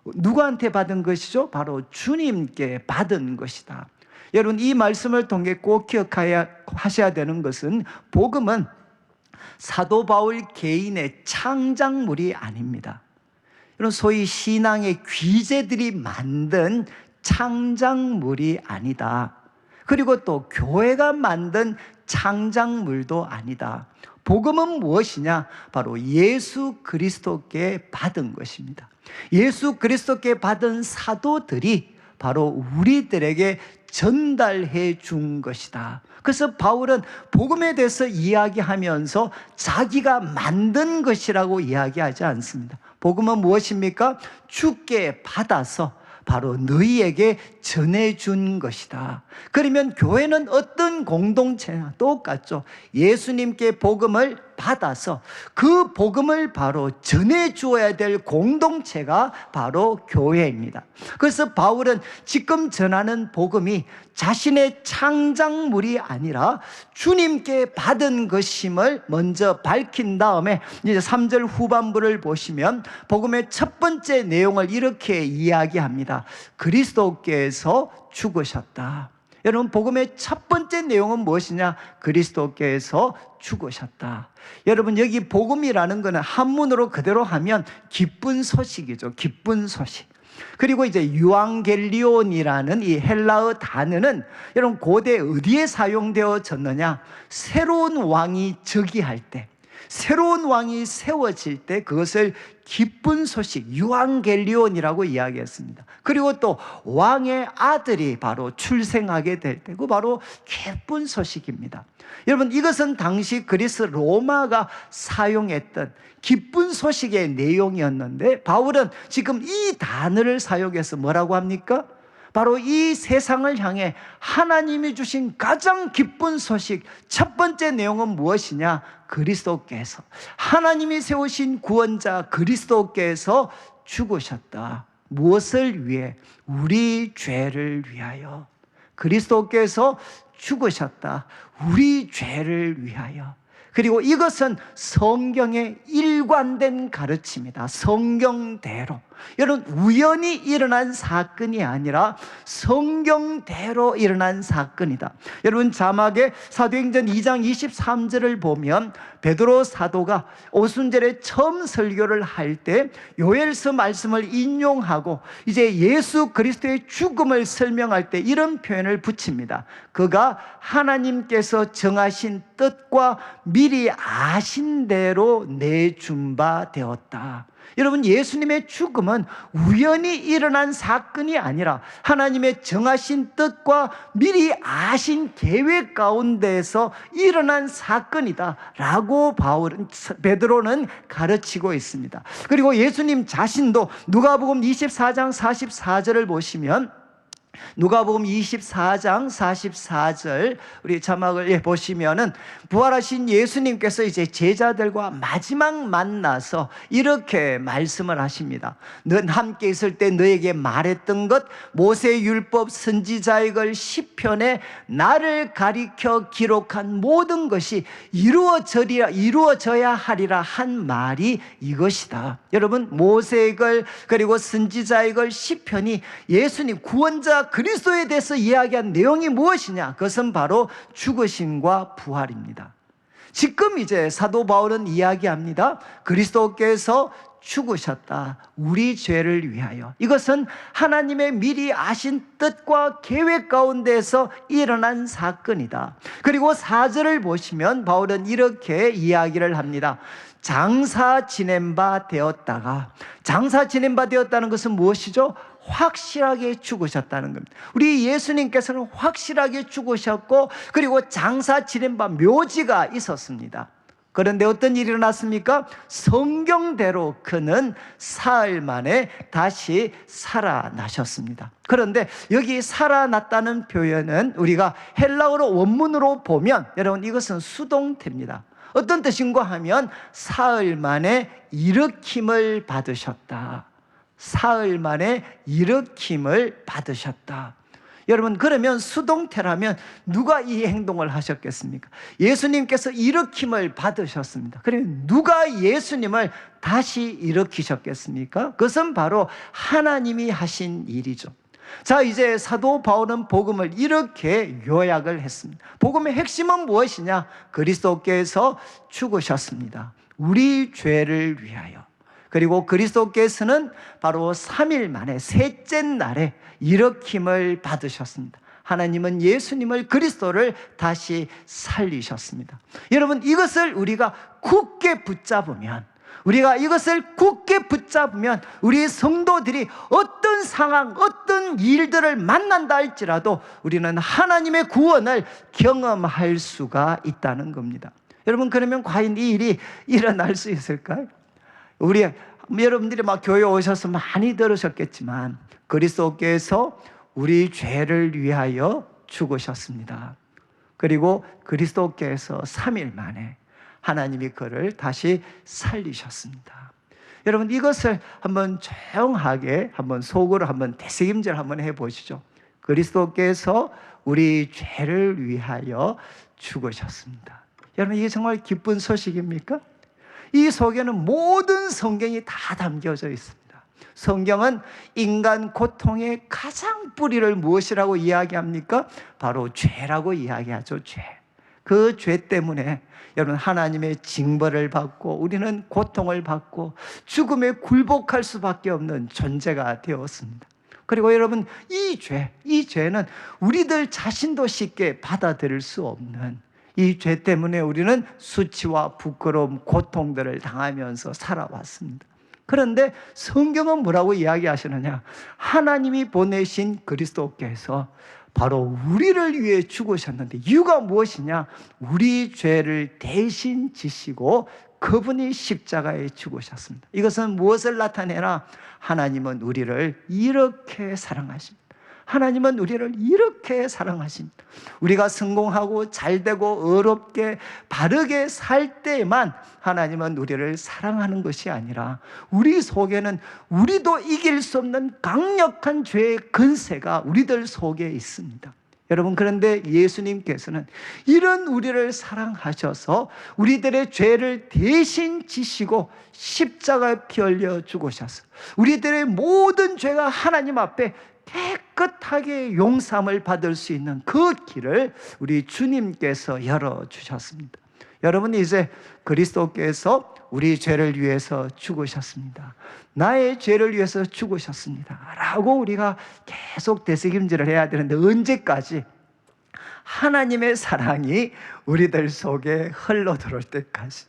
누구한테 받은 것이죠? 바로 주님께 받은 것이다. 여러분, 이 말씀을 통해 꼭 기억하셔야 되는 것은, 복음은 사도 바울 개인의 창작물이 아닙니다. 이런 소위 신앙의 귀재들이 만든 창작물이 아니다. 그리고 또 교회가 만든 창작물도 아니다. 복음은 무엇이냐? 바로 예수 그리스도께 받은 것입니다. 예수 그리스도께 받은 사도들이 바로 우리들에게 전달해 준 것이다. 그래서 바울은 복음에 대해서 이야기하면서 자기가 만든 것이라고 이야기하지 않습니다. 복음은 무엇입니까? 주께 받아서 바로 너희에게 전해준 것이다. 그러면 교회는 어떤 공동체나 똑같죠. 예수님께 복음을 받아서 그 복음을 바로 전해주어야 될 공동체가 바로 교회입니다. 그래서 바울은 지금 전하는 복음이 자신의 창작물이 아니라 주님께 받은 것임을 먼저 밝힌 다음에 이제 3절 후반부를 보시면 복음의 첫 번째 내용을 이렇게 이야기합니다. 그리스도께서 죽으셨다. 여러분, 복음의 첫 번째 내용은 무엇이냐? 그리스도께서 죽으셨다. 여러분, 여기 복음이라는 것은 한문으로 그대로 하면 기쁜 소식이죠. 기쁜 소식. 그리고 이제 유앙겔리온이라는 이 헬라어 단어는 여러분 고대 어디에 사용되어졌느냐? 새로운 왕이 즉위할 때, 새로운 왕이 세워질 때 그것을 기쁜 소식, 유앙겔리온이라고 이야기했습니다. 그리고 또 왕의 아들이 바로 출생하게 될 때, 그 바로 기쁜 소식입니다. 여러분, 이것은 당시 그리스 로마가 사용했던 기쁜 소식의 내용이었는데, 바울은 지금 이 단어를 사용해서 뭐라고 합니까? 바로 이 세상을 향해 하나님이 주신 가장 기쁜 소식, 첫 번째 내용은 무엇이냐? 그리스도께서, 하나님이 세우신 구원자 그리스도께서 죽으셨다. 무엇을 위해? 우리 죄를 위하여. 그리스도께서 죽으셨다. 우리 죄를 위하여. 그리고 이것은 성경의 일관된 가르침이다. 성경대로. 여러분, 우연히 일어난 사건이 아니라 성경대로 일어난 사건이다. 여러분, 자막에 사도행전 2장 23절을 보면 베드로 사도가 오순절에 처음 설교를 할 때 요엘서 말씀을 인용하고 이제 예수 그리스도의 죽음을 설명할 때 이런 표현을 붙입니다. 그가 하나님께서 정하신 뜻과 미리 아신 대로 내준 바 되었다. 여러분, 예수님의 죽음은 우연히 일어난 사건이 아니라 하나님의 정하신 뜻과 미리 아신 계획 가운데에서 일어난 사건이다 라고 베드로는 가르치고 있습니다. 그리고 예수님 자신도 누가복음 24장 44절을 보시면, 누가복음 24장 44절 우리 자막을 보시면은 부활하신 예수님께서 이제 제자들과 마지막 만나서 이렇게 말씀을 하십니다. 넌 함께 있을 때 너에게 말했던 것, 모세 율법 선지자의 글 시편에 나를 가리켜 기록한 모든 것이 이루어져야 하리라 한 말이 이것이다. 여러분, 모세의 글 그리고 선지자의 글 시편이 예수님 구원자 그리스도에 대해서 이야기한 내용이 무엇이냐? 그것은 바로 죽으심과 부활입니다. 지금 이제 사도 바울은 이야기합니다. 그리스도께서 죽으셨다. 우리 죄를 위하여. 이것은 하나님의 미리 아신 뜻과 계획 가운데서 일어난 사건이다. 그리고 4절을 보시면 바울은 이렇게 이야기를 합니다. 장사 지낸 바 되었다가, 장사 지낸 바 되었다는 것은 무엇이죠? 확실하게 죽으셨다는 겁니다. 우리 예수님께서는 확실하게 죽으셨고, 그리고 장사 지낸 바 묘지가 있었습니다. 그런데 어떤 일이 일어났습니까? 성경대로 그는 사흘 만에 다시 살아나셨습니다. 그런데 여기 살아났다는 표현은 우리가 헬라어로 원문으로 보면, 여러분, 이것은 수동태입니다. 어떤 뜻인가 하면 사흘 만에 일으킴을 받으셨다. 사흘 만에 일으킴을 받으셨다. 여러분, 그러면 수동태라면 누가 이 행동을 하셨겠습니까? 예수님께서 일으킴을 받으셨습니다. 그러면 누가 예수님을 다시 일으키셨겠습니까? 그것은 바로 하나님이 하신 일이죠. 자, 이제 사도 바울은 복음을 이렇게 요약을 했습니다. 복음의 핵심은 무엇이냐? 그리스도께서 죽으셨습니다. 우리 죄를 위하여. 그리고 그리스도께서는 바로 3일 만에 셋째 날에 일으킴을 받으셨습니다. 하나님은 예수님을, 그리스도를 다시 살리셨습니다. 여러분, 이것을 우리가 굳게 붙잡으면, 우리 성도들이 어떤 상황, 어떤 일들을 만난다 할지라도 우리는 하나님의 구원을 경험할 수가 있다는 겁니다. 여러분, 그러면 과연 이 일이 일어날 수 있을까요? 여러분들이 막 교회 오셔서 많이 들으셨겠지만 그리스도께서 우리 죄를 위하여 죽으셨습니다. 그리고 그리스도께서 3일 만에 하나님이 그를 다시 살리셨습니다. 여러분, 이것을 한번 조용하게 속으로 되새김질 해보시죠. 그리스도께서 우리 죄를 위하여 죽으셨습니다. 여러분, 이게 정말 기쁜 소식입니까? 이 속에는 모든 성경이 다 담겨져 있습니다. 성경은 인간 고통의 가장 뿌리를 무엇이라고 이야기합니까? 바로 죄라고 이야기하죠. 죄. 그 죄 때문에 여러분, 하나님의 징벌을 받고 우리는 고통을 받고 죽음에 굴복할 수밖에 없는 존재가 되었습니다. 그리고 여러분, 이 죄는 우리들 자신도 쉽게 받아들일 수 없는, 이 죄 때문에 우리는 수치와 부끄러움, 고통들을 당하면서 살아왔습니다. 그런데 성경은 뭐라고 이야기하시느냐? 하나님이 보내신 그리스도께서 바로 우리를 위해 죽으셨는데, 이유가 무엇이냐? 우리 죄를 대신 지시고 그분이 십자가에 죽으셨습니다. 이것은 무엇을 나타내나? 하나님은 우리를 이렇게 사랑하십니다. 하나님은 우리를 이렇게 사랑하십니다. 우리가 성공하고 잘되고 어렵게 바르게 살 때만 하나님은 우리를 사랑하는 것이 아니라 우리 속에는 우리도 이길 수 없는 강력한 죄의 근세가 우리들 속에 있습니다. 여러분, 그런데 예수님께서는 이런 우리를 사랑하셔서 우리들의 죄를 대신 지시고 십자가에 피 흘려 죽으셔서 우리들의 모든 죄가 하나님 앞에 깨끗하게 용서함을 받을 수 있는 그 길을 우리 주님께서 열어주셨습니다. 여러분, 이제 그리스도께서 우리 죄를 위해서 죽으셨습니다. 나의 죄를 위해서 죽으셨습니다 라고 우리가 계속 되새김질을 해야 되는데, 언제까지? 하나님의 사랑이 우리들 속에 흘러들어올 때까지.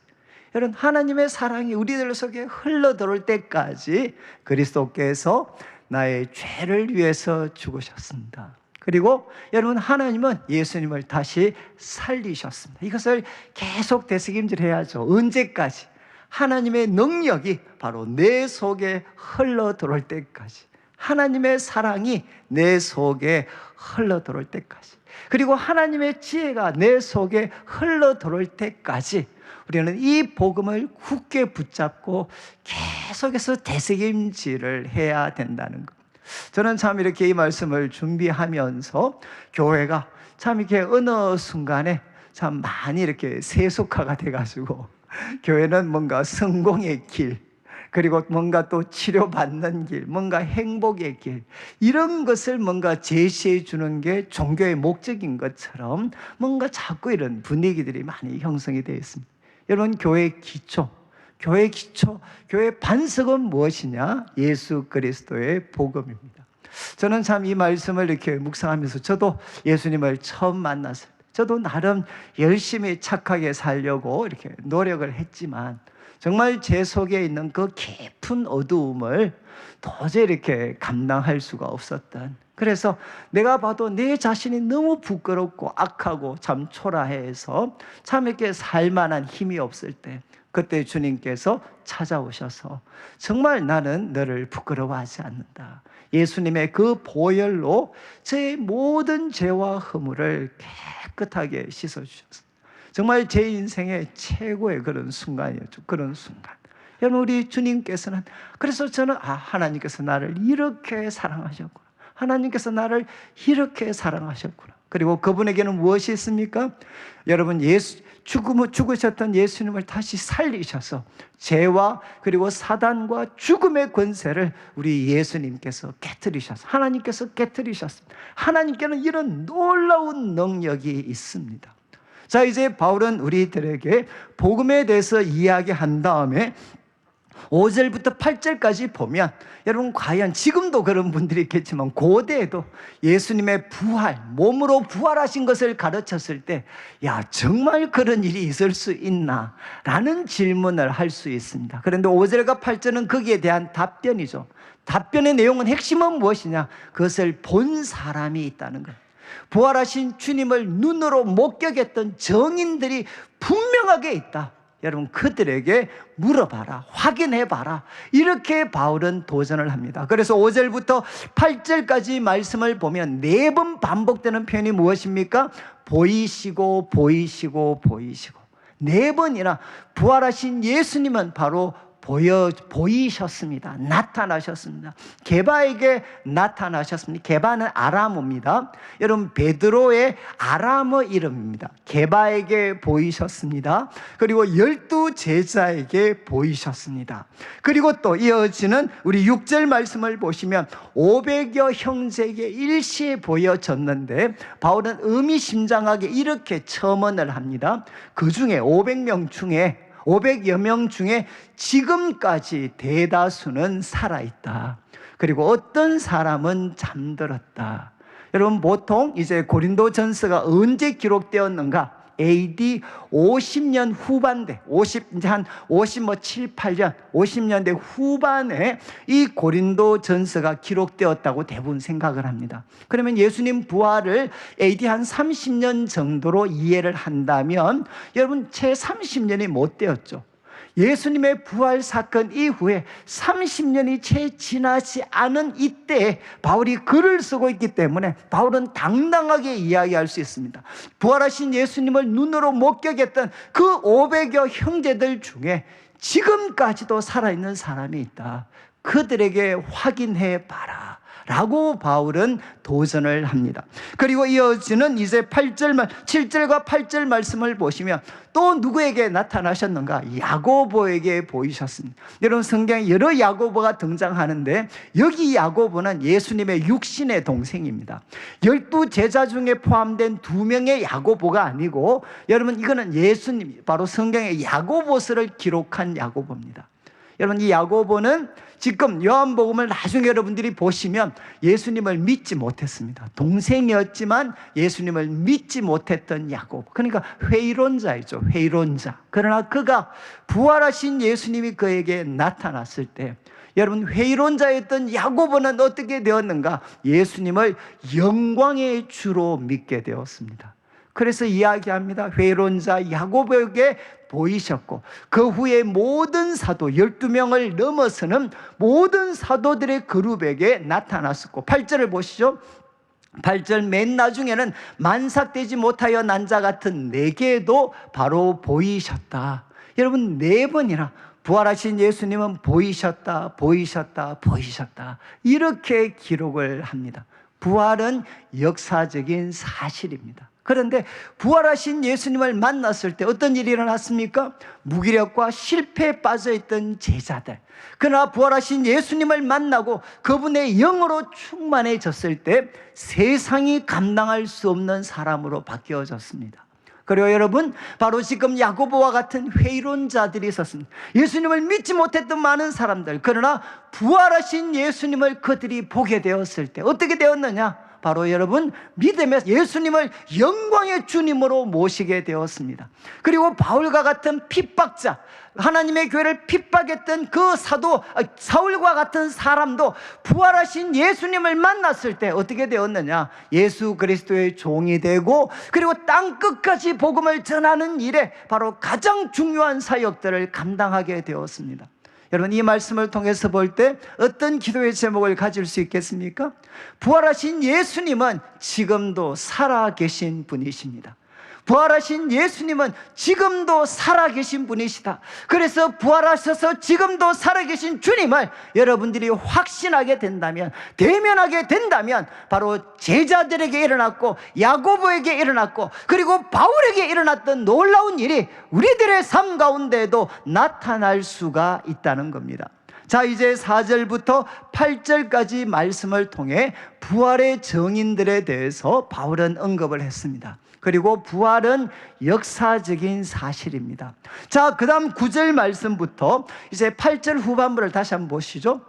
여러분, 하나님의 사랑이 우리들 속에 흘러들어올 때까지 그리스도께서 나의 죄를 위해서 죽으셨습니다. 그리고 여러분, 하나님은 예수님을 다시 살리셨습니다. 이것을 계속 되새김질해야죠. 언제까지? 하나님의 능력이 바로 내 속에 흘러들어올 때까지, 하나님의 사랑이 내 속에 흘러들어올 때까지, 그리고 하나님의 지혜가 내 속에 흘러들어올 때까지 우리는 이 복음을 굳게 붙잡고 계속해서 되새김질을 해야 된다는 것. 저는 참 이렇게 이 말씀을 준비하면서 교회가 참 이렇게 어느 순간에 참 많이 이렇게 세속화가 돼가지고 교회는 뭔가 성공의 길, 그리고 뭔가 또 치료받는 길, 뭔가 행복의 길, 이런 것을 뭔가 제시해 주는 게 종교의 목적인 것처럼 뭔가 자꾸 이런 분위기들이 많이 형성이 되어 있습니다. 여러분, 교회의 기초, 교회의 반석은 무엇이냐? 예수 그리스도의 복음입니다. 저는 참 이 말씀을 이렇게 묵상하면서 저도 예수님을 처음 만났을 때 저도 나름 열심히 착하게 살려고 이렇게 노력을 했지만 정말 제 속에 있는 그 깊은 어두움을 도저히 이렇게 감당할 수가 없었던, 그래서 내가 봐도 내 자신이 너무 부끄럽고 악하고 참 초라해서 참 이렇게 살만한 힘이 없을 때, 그때 주님께서 찾아오셔서 정말 나는 너를 부끄러워하지 않는다. 예수님의 그 보혈로 제 모든 죄와 허물을 깨끗하게 씻어주셨습니다. 정말 제 인생의 최고의 그런 순간이었죠. 그런 순간. 여러분, 우리 주님께서는, 그래서 저는 하나님께서 나를 이렇게 사랑하셨구나. 하나님께서 나를 이렇게 사랑하셨구나. 그리고 그분에게는 무엇이 있습니까? 여러분, 죽으셨던 예수님을 다시 살리셔서 죄와 그리고 사단과 죽음의 권세를 우리 예수님께서 깨뜨리셨어요. 하나님께서 깨뜨리셨습니다. 하나님께는 이런 놀라운 능력이 있습니다. 자, 이제 바울은 우리들에게 복음에 대해서 이야기한 다음에 5절부터 8절까지 보면, 여러분, 과연 지금도 그런 분들이 있겠지만 고대에도 예수님의 부활, 몸으로 부활하신 것을 가르쳤을 때, 야, 정말 그런 일이 있을 수 있나? 라는 질문을 할 수 있습니다. 그런데 5절과 8절은 거기에 대한 답변이죠. 답변의 내용은, 핵심은 무엇이냐? 그것을 본 사람이 있다는 거예요. 부활하신 주님을 눈으로 목격했던 증인들이 분명하게 있다. 여러분, 그들에게 물어봐라, 확인해봐라. 이렇게 바울은 도전을 합니다. 그래서 5절부터 8절까지 말씀을 보면 4번 반복되는 표현이 무엇입니까? 보이시고 보이시고 보이시고. 4번이나 부활하신 예수님은 바로 보이셨습니다. 나타나셨습니다. 게바에게 나타나셨습니다. 게바는 아람어입니다. 여러분, 베드로의 아람어 이름입니다. 게바에게 보이셨습니다. 그리고 12제자에게 보이셨습니다. 그리고 또 이어지는 우리 6절 말씀을 보시면 500여 형제에게 일시에 보여졌는데, 바울은 의미심장하게 이렇게 첨언을 합니다. 그 중에 500여 명 중에 지금까지 대다수는 살아있다. 그리고 어떤 사람은 잠들었다. 여러분, 보통 이제 고린도전서가 언제 기록되었는가? AD 50년 후반대, 이제 한 7, 8년, 50년대 후반에 이 고린도 전서가 기록되었다고 대부분 생각을 합니다. 그러면 예수님 부활을 AD 한 30년 정도로 이해를 한다면 여러분 채 30년이 못 되었죠. 예수님의 부활 사건 이후에 30년이 채 지나지 않은 이때에 바울이 글을 쓰고 있기 때문에 바울은 당당하게 이야기할 수 있습니다. 부활하신 예수님을 눈으로 목격했던 그 500여 형제들 중에 지금까지도 살아있는 사람이 있다. 그들에게 확인해 봐라 라고 바울은 도전을 합니다. 그리고 이어지는 이제 7절과 8절 말씀을 보시면 또 누구에게 나타나셨는가? 야고보에게 보이셨습니다. 여러분 성경에 여러 야고보가 등장하는데 여기 야고보는 예수님의 육신의 동생입니다. 12제자 중에 포함된 2명의 야고보가 아니고 여러분 이거는 예수님 바로 성경의 야고보서를 기록한 야고보입니다. 여러분 이 야고보는 지금 요한복음을 나중에 여러분들이 보시면 예수님을 믿지 못했습니다. 동생이었지만 예수님을 믿지 못했던 야고보. 그러니까 회의론자이죠. 회의론자. 그러나 그가 부활하신 예수님이 그에게 나타났을 때 여러분 회의론자였던 야고보는 어떻게 되었는가? 예수님을 영광의 주로 믿게 되었습니다. 그래서 이야기합니다. 회의론자 야고보에게 보이셨고 그 후에 모든 사도 12명을 넘어서는 모든 사도들의 그룹에게 나타났었고 8절을 보시죠. 8절 맨 나중에는 만삭되지 못하여 난 자 같은 내게도 바로 보이셨다. 여러분 4번이나 부활하신 예수님은 보이셨다 보이셨다 보이셨다 이렇게 기록을 합니다. 부활은 역사적인 사실입니다. 그런데 부활하신 예수님을 만났을 때 어떤 일이 일어났습니까? 무기력과 실패에 빠져있던 제자들, 그러나 부활하신 예수님을 만나고 그분의 영으로 충만해졌을 때 세상이 감당할 수 없는 사람으로 바뀌어졌습니다. 그리고 여러분 바로 지금 야고보와 같은 회의론자들이 있었습니다. 예수님을 믿지 못했던 많은 사람들, 그러나 부활하신 예수님을 그들이 보게 되었을 때 어떻게 되었느냐? 바로 여러분 믿음에서 예수님을 영광의 주님으로 모시게 되었습니다. 그리고 바울과 같은 핍박자, 하나님의 교회를 핍박했던 그 사도 사울과 같은 사람도 부활하신 예수님을 만났을 때 어떻게 되었느냐? 예수 그리스도의 종이 되고 그리고 땅 끝까지 복음을 전하는 일에 바로 가장 중요한 사역들을 감당하게 되었습니다. 여러분 이 말씀을 통해서 볼 때 어떤 기도의 제목을 가질 수 있겠습니까? 부활하신 예수님은 지금도 살아계신 분이십니다. 부활하신 예수님은 지금도 살아계신 분이시다. 그래서 부활하셔서 지금도 살아계신 주님을 여러분들이 확신하게 된다면, 대면하게 된다면 바로 제자들에게 일어났고 야고보에게 일어났고 그리고 바울에게 일어났던 놀라운 일이 우리들의 삶 가운데에도 나타날 수가 있다는 겁니다. 자, 이제 4절부터 8절까지 말씀을 통해 부활의 정인들에 대해서 바울은 언급을 했습니다. 그리고 부활은 역사적인 사실입니다. 자, 그 다음 9절 말씀부터 이제 8절 후반부를 다시 한번 보시죠.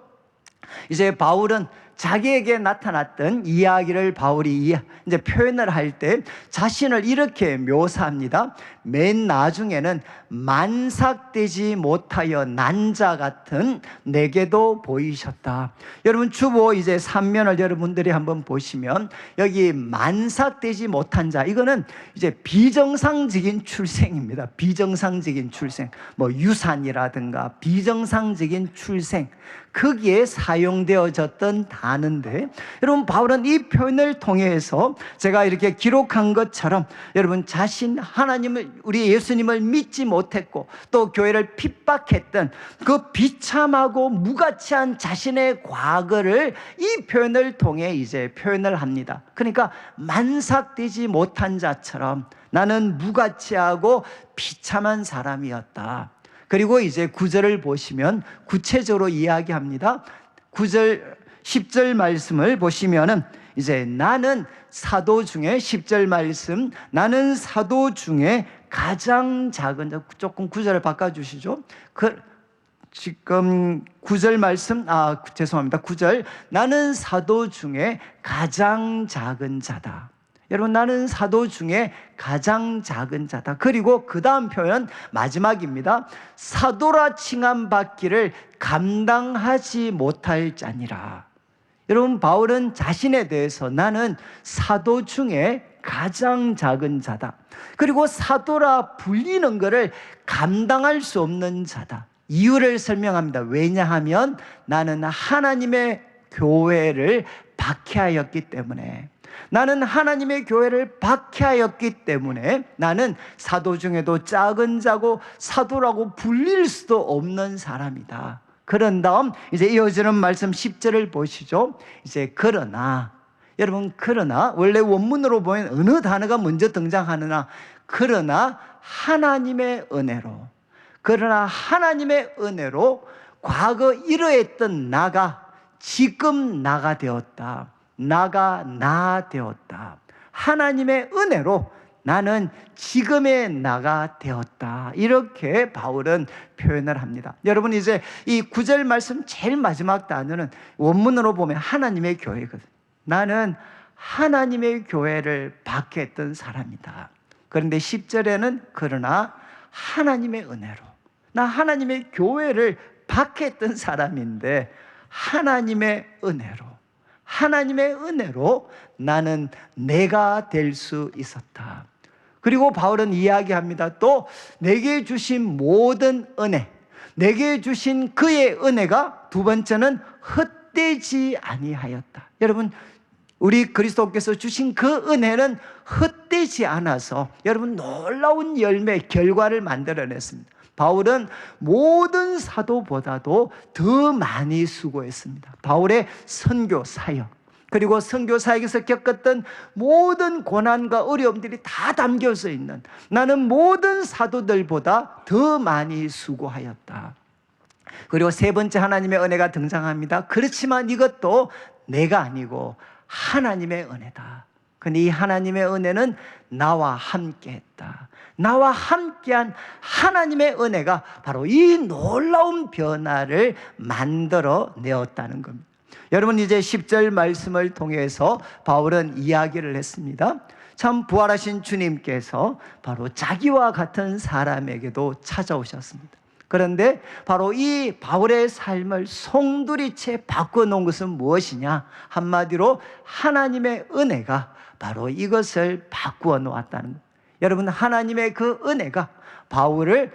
이제 바울은 자기에게 나타났던 이야기를 바울이 이제 표현을 할 때 자신을 이렇게 묘사합니다. 맨 나중에는 만삭되지 못하여 난 자 같은 내게도 보이셨다. 여러분 주보 이제 3면을 여러분들이 한번 보시면 여기 만삭되지 못한 자, 이거는 이제 비정상적인 출생입니다. 비정상적인 출생, 뭐 유산이라든가 비정상적인 출생, 거기에 사용되어졌던 단어인데 여러분 바울은 이 표현을 통해서 제가 이렇게 기록한 것처럼 여러분 자신 하나님을, 우리 예수님을 믿지 못했고 또 교회를 핍박했던 그 비참하고 무가치한 자신의 과거를 이 표현을 통해 이제 표현을 합니다. 그러니까 만삭되지 못한 자처럼 나는 무가치하고 비참한 사람이었다. 그리고 이제 9절을 보시면 구체적으로 이야기합니다. 9절 10절 말씀을 보시면은 이제 나는 사도 중에 10절 말씀, 나는 사도 중에 가장 작은, 조금 9절을 바꿔주시죠. 지금 9절 말씀, 죄송합니다. 9절, 나는 사도 중에 가장 작은 자다. 여러분, 나는 사도 중에 가장 작은 자다. 그리고 그 다음 표현 마지막입니다. 사도라 칭함받기를 감당하지 못할 자니라. 여러분, 바울은 자신에 대해서 나는 사도 중에 가장 작은 자다. 그리고 사도라 불리는 것을 감당할 수 없는 자다. 이유를 설명합니다. 왜냐하면 나는 하나님의 교회를 박해하였기 때문에, 나는 하나님의 교회를 박해하였기 때문에 나는 사도 중에도 작은 자고 사도라고 불릴 수도 없는 사람이다. 그런 다음 이제 이어지는 말씀 10절을 보시죠. 이제 그러나, 여러분, 그러나 원래 원문으로 보면 어느 단어가 먼저 등장하느냐, 그러나 하나님의 은혜로, 그러나 하나님의 은혜로 과거 이러했던 나가 지금 나가 되었다. 나가 나 되었다. 하나님의 은혜로 나는 지금의 나가 되었다. 이렇게 바울은 표현을 합니다. 여러분, 이제 이 9절 말씀 제일 마지막 단어는 원문으로 보면 하나님의 교회거든. 나는 하나님의 교회를 박해했던 사람이다. 그런데 10절에는 그러나 하나님의 은혜로, 나 하나님의 교회를 박해했던 사람인데 하나님의 은혜로, 하나님의 은혜로 나는 내가 될 수 있었다. 그리고 바울은 이야기합니다. 또 내게 주신 모든 은혜, 내게 주신 그의 은혜가 두 번째는 헛되지 아니하였다. 여러분, 우리 그리스도께서 주신 그 은혜는 헛되지 않아서 여러분 놀라운 열매, 결과를 만들어냈습니다. 바울은 모든 사도보다도 더 많이 수고했습니다. 바울의 선교 사역, 그리고 선교 사역에서 겪었던 모든 고난과 어려움들이 다 담겨져 있는, 나는 모든 사도들보다 더 많이 수고하였다. 그리고 세 번째 하나님의 은혜가 등장합니다. 그렇지만 이것도 내가 아니고 하나님의 은혜다. 근데 이 하나님의 은혜는 나와 함께 했다. 나와 함께한 하나님의 은혜가 바로 이 놀라운 변화를 만들어 내었다는 겁니다. 여러분, 이제 10절 말씀을 통해서 바울은 이야기를 했습니다. 참 부활하신 주님께서 바로 자기와 같은 사람에게도 찾아오셨습니다. 그런데 바로 이 바울의 삶을 송두리째 바꿔놓은 것은 무엇이냐? 한마디로 하나님의 은혜가 바로 이것을 바꾸어 놓았다는 것. 여러분, 하나님의 그 은혜가 바울이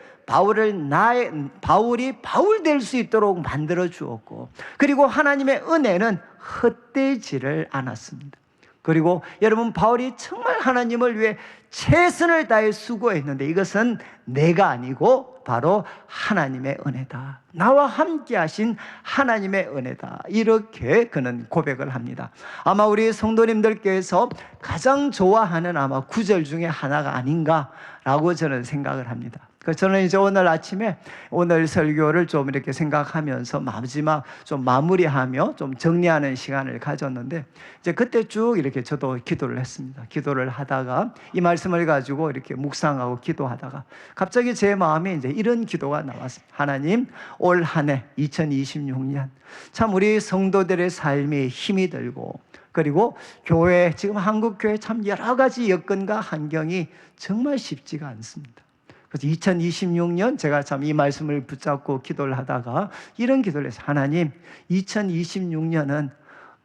바울 될 수 있도록 만들어 주었고, 그리고 하나님의 은혜는 헛되지를 않았습니다. 그리고 여러분, 바울이 정말 하나님을 위해 최선을 다해 수고했는데 이것은 내가 아니고 바로 하나님의 은혜다. 나와 함께 하신 하나님의 은혜다. 이렇게 그는 고백을 합니다. 아마 우리 성도님들께서 가장 좋아하는 아마 구절 중에 하나가 아닌가라고 저는 생각을 합니다. 저는 이제 오늘 아침에 오늘 설교를 좀 이렇게 생각하면서 마지막 좀 마무리하며 좀 정리하는 시간을 가졌는데, 이제 그때 쭉 이렇게 저도 기도를 했습니다. 기도를 하다가 이 말씀을 가지고 이렇게 묵상하고 기도하다가 갑자기 제 마음에 이제 이런 기도가 나왔습니다. 하나님, 올 한 해 2026년 참 우리 성도들의 삶이 힘이 들고, 그리고 교회, 지금 한국 교회 참 여러 가지 여건과 환경이 정말 쉽지가 않습니다. 그래서 2026년 제가 참 이 말씀을 붙잡고 기도를 하다가 이런 기도를 했어요. 하나님, 2026년은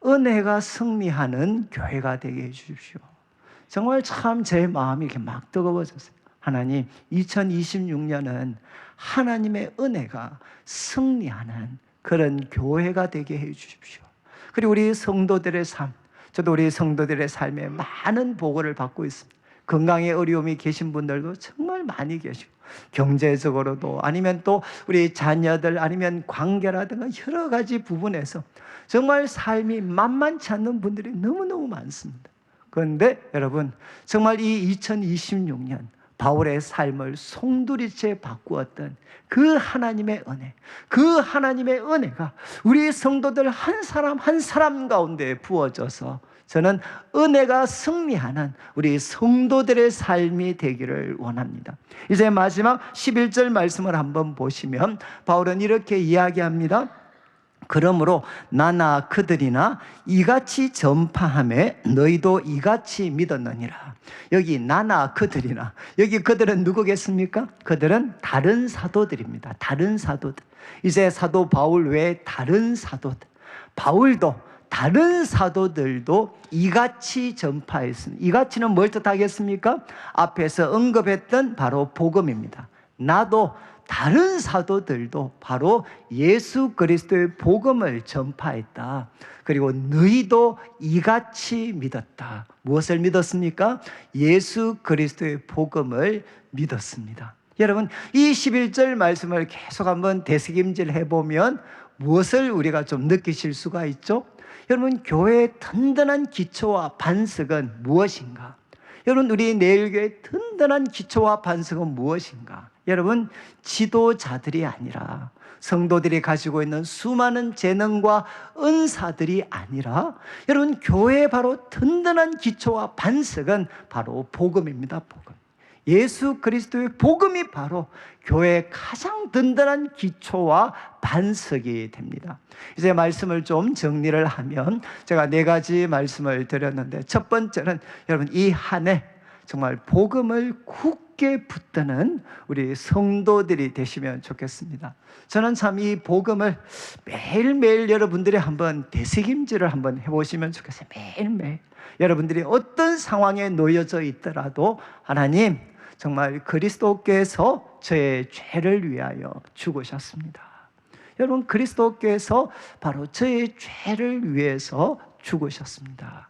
은혜가 승리하는 교회가 되게 해주십시오. 정말 참 제 마음이 이렇게 막 뜨거워졌어요. 하나님, 2026년은 하나님의 은혜가 승리하는 그런 교회가 되게 해주십시오. 그리고 우리 성도들의 삶, 저도 우리 성도들의 삶에 많은 보고를 받고 있습니다. 건강에 어려움이 계신 분들도 정말 많이 계시고, 경제적으로도 아니면 또 우리 자녀들 아니면 관계라든가 여러 가지 부분에서 정말 삶이 만만치 않는 분들이 너무너무 많습니다. 그런데 여러분, 정말 이 2026년 바울의 삶을 송두리째 바꾸었던 그 하나님의 은혜, 그 하나님의 은혜가 우리 성도들 한 사람 한 사람 가운데 부어져서 저는 은혜가 승리하는 우리 성도들의 삶이 되기를 원합니다. 이제 마지막 11절 말씀을 한번 보시면 바울은 이렇게 이야기합니다. 그러므로 나나 그들이나 이같이 전파하매 너희도 이같이 믿었느니라. 여기 나나 그들이나, 여기 그들은 누구겠습니까? 그들은 다른 사도들입니다. 다른 사도들. 이제 사도 바울 외에 다른 사도들, 바울도 다른 사도들도 이같이 전파했습니다. 이같이는 뭘 뜻하겠습니까? 앞에서 언급했던 바로 복음입니다. 나도 다른 사도들도 바로 예수 그리스도의 복음을 전파했다. 그리고 너희도 이같이 믿었다. 무엇을 믿었습니까? 예수 그리스도의 복음을 믿었습니다. 여러분, 이 11절 말씀을 계속 한번 되새김질 해보면 무엇을 우리가 좀 느끼실 수가 있죠? 여러분, 교회의 든든한 기초와 반석은 무엇인가? 여러분, 우리 내일교회의 든든한 기초와 반석은 무엇인가? 여러분, 지도자들이 아니라, 성도들이 가지고 있는 수많은 재능과 은사들이 아니라, 여러분, 교회의 바로 든든한 기초와 반석은 바로 복음입니다. 복음. 예수 그리스도의 복음이 바로 교회의 가장 든든한 기초와 반석이 됩니다. 이제 말씀을 좀 정리를 하면, 제가 4가지 말씀을 드렸는데, 첫 번째는 여러분, 이 한 해 정말 복음을 굳게 붙드는 우리 성도들이 되시면 좋겠습니다. 저는 참 이 복음을 매일매일 여러분들이 한번 되새김질을 한번 해보시면 좋겠어요. 매일매일 여러분들이 어떤 상황에 놓여져 있더라도, 하나님, 정말 그리스도께서 저의 죄를 위하여 죽으셨습니다. 여러분, 그리스도께서 바로 저의 죄를 위해서 죽으셨습니다.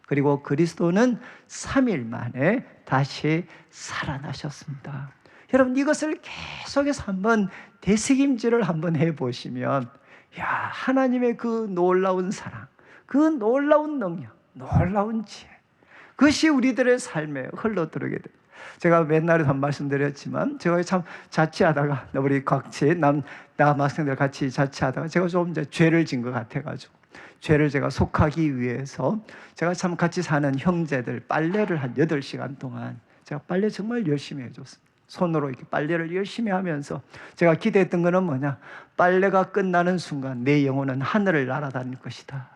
그리고 그리스도는 3일 만에 다시 살아나셨습니다. 여러분, 이것을 계속해서 한번 되새김질을 한번 해보시면, 야, 하나님의 그 놀라운 사랑, 그 놀라운 능력, 놀라운 지혜, 그것이 우리들의 삶에 흘러들어오게 됩니다. 제가 맨날에 한 말씀드렸지만, 제가 참 자취하다가, 우리 각지 남학생들 같이 자취하다가 제가 좀 이제 죄를 진 것 같아가지고, 죄를 제가 속하기 위해서 제가 참 같이 사는 형제들 빨래를 한 8시간 동안 제가 빨래 정말 열심히 해줬습니다. 손으로 이렇게 빨래를 열심히 하면서 제가 기대했던 거는 뭐냐? 빨래가 끝나는 순간 내 영혼은 하늘을 날아다닐 것이다.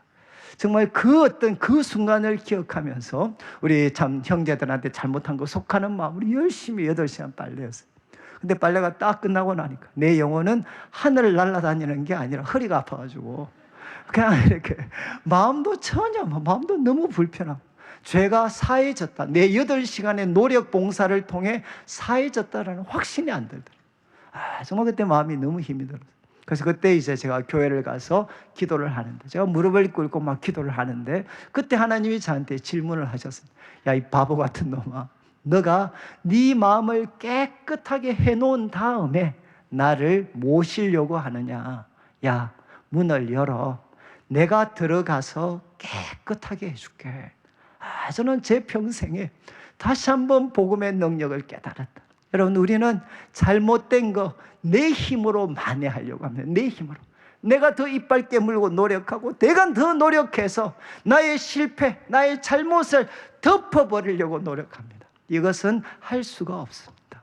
정말 그 어떤 그 순간을 기억하면서 우리 참 형제들한테 잘못한 거 속하는 마음으로 열심히 8시간 빨래였어요. 근데 빨래가 딱 끝나고 나니까 내 영혼은 하늘을 날아다니는 게 아니라 허리가 아파가지고 그냥 이렇게 마음도 너무 불편하고, 죄가 사해졌다, 내 8시간의 노력 봉사를 통해 사해졌다라는 확신이 안 들더라고요. 정말 그때 마음이 너무 힘이 들었어요. 그래서 그때 이제 제가 교회를 가서 기도를 하는데, 제가 무릎을 꿇고 막 기도를 하는데, 그때 하나님이 저한테 질문을 하셨습니다. 야, 이 바보 같은 놈아, 너가 네 마음을 깨끗하게 해놓은 다음에 나를 모시려고 하느냐? 야, 문을 열어. 내가 들어가서 깨끗하게 해줄게. 저는 제 평생에 다시 한번 복음의 능력을 깨달았다. 여러분, 우리는 잘못된 거 내 힘으로 만회하려고 합니다. 내 힘으로. 내가 더 이빨 깨물고 노력하고, 내가 더 노력해서 나의 실패, 나의 잘못을 덮어버리려고 노력합니다. 이것은 할 수가 없습니다.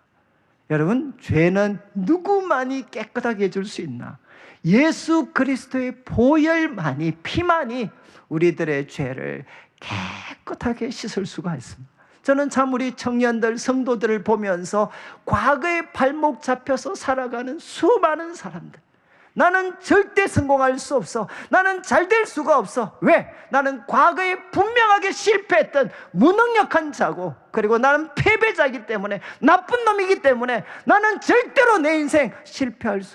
여러분, 죄는 누구만이 깨끗하게 해줄 수 있나? 예수 그리스도의 보혈만이, 피만이 우리들의 죄를 깨끗하게 씻을 수가 있습니다. 저는 참 우리 청년들, 성도들을 보면서 과거에 발목 잡혀서 살아가는 수많은 사람들, 나는 절대 성공할 수 없어, 나는 잘 될 수가 없어. 왜? 나는 과거에 분명하게 실패했던 무능력한 자고, 그리고 나는 패배자이기 때문에, 나쁜 놈이기 때문에 나는 절대로 내 인생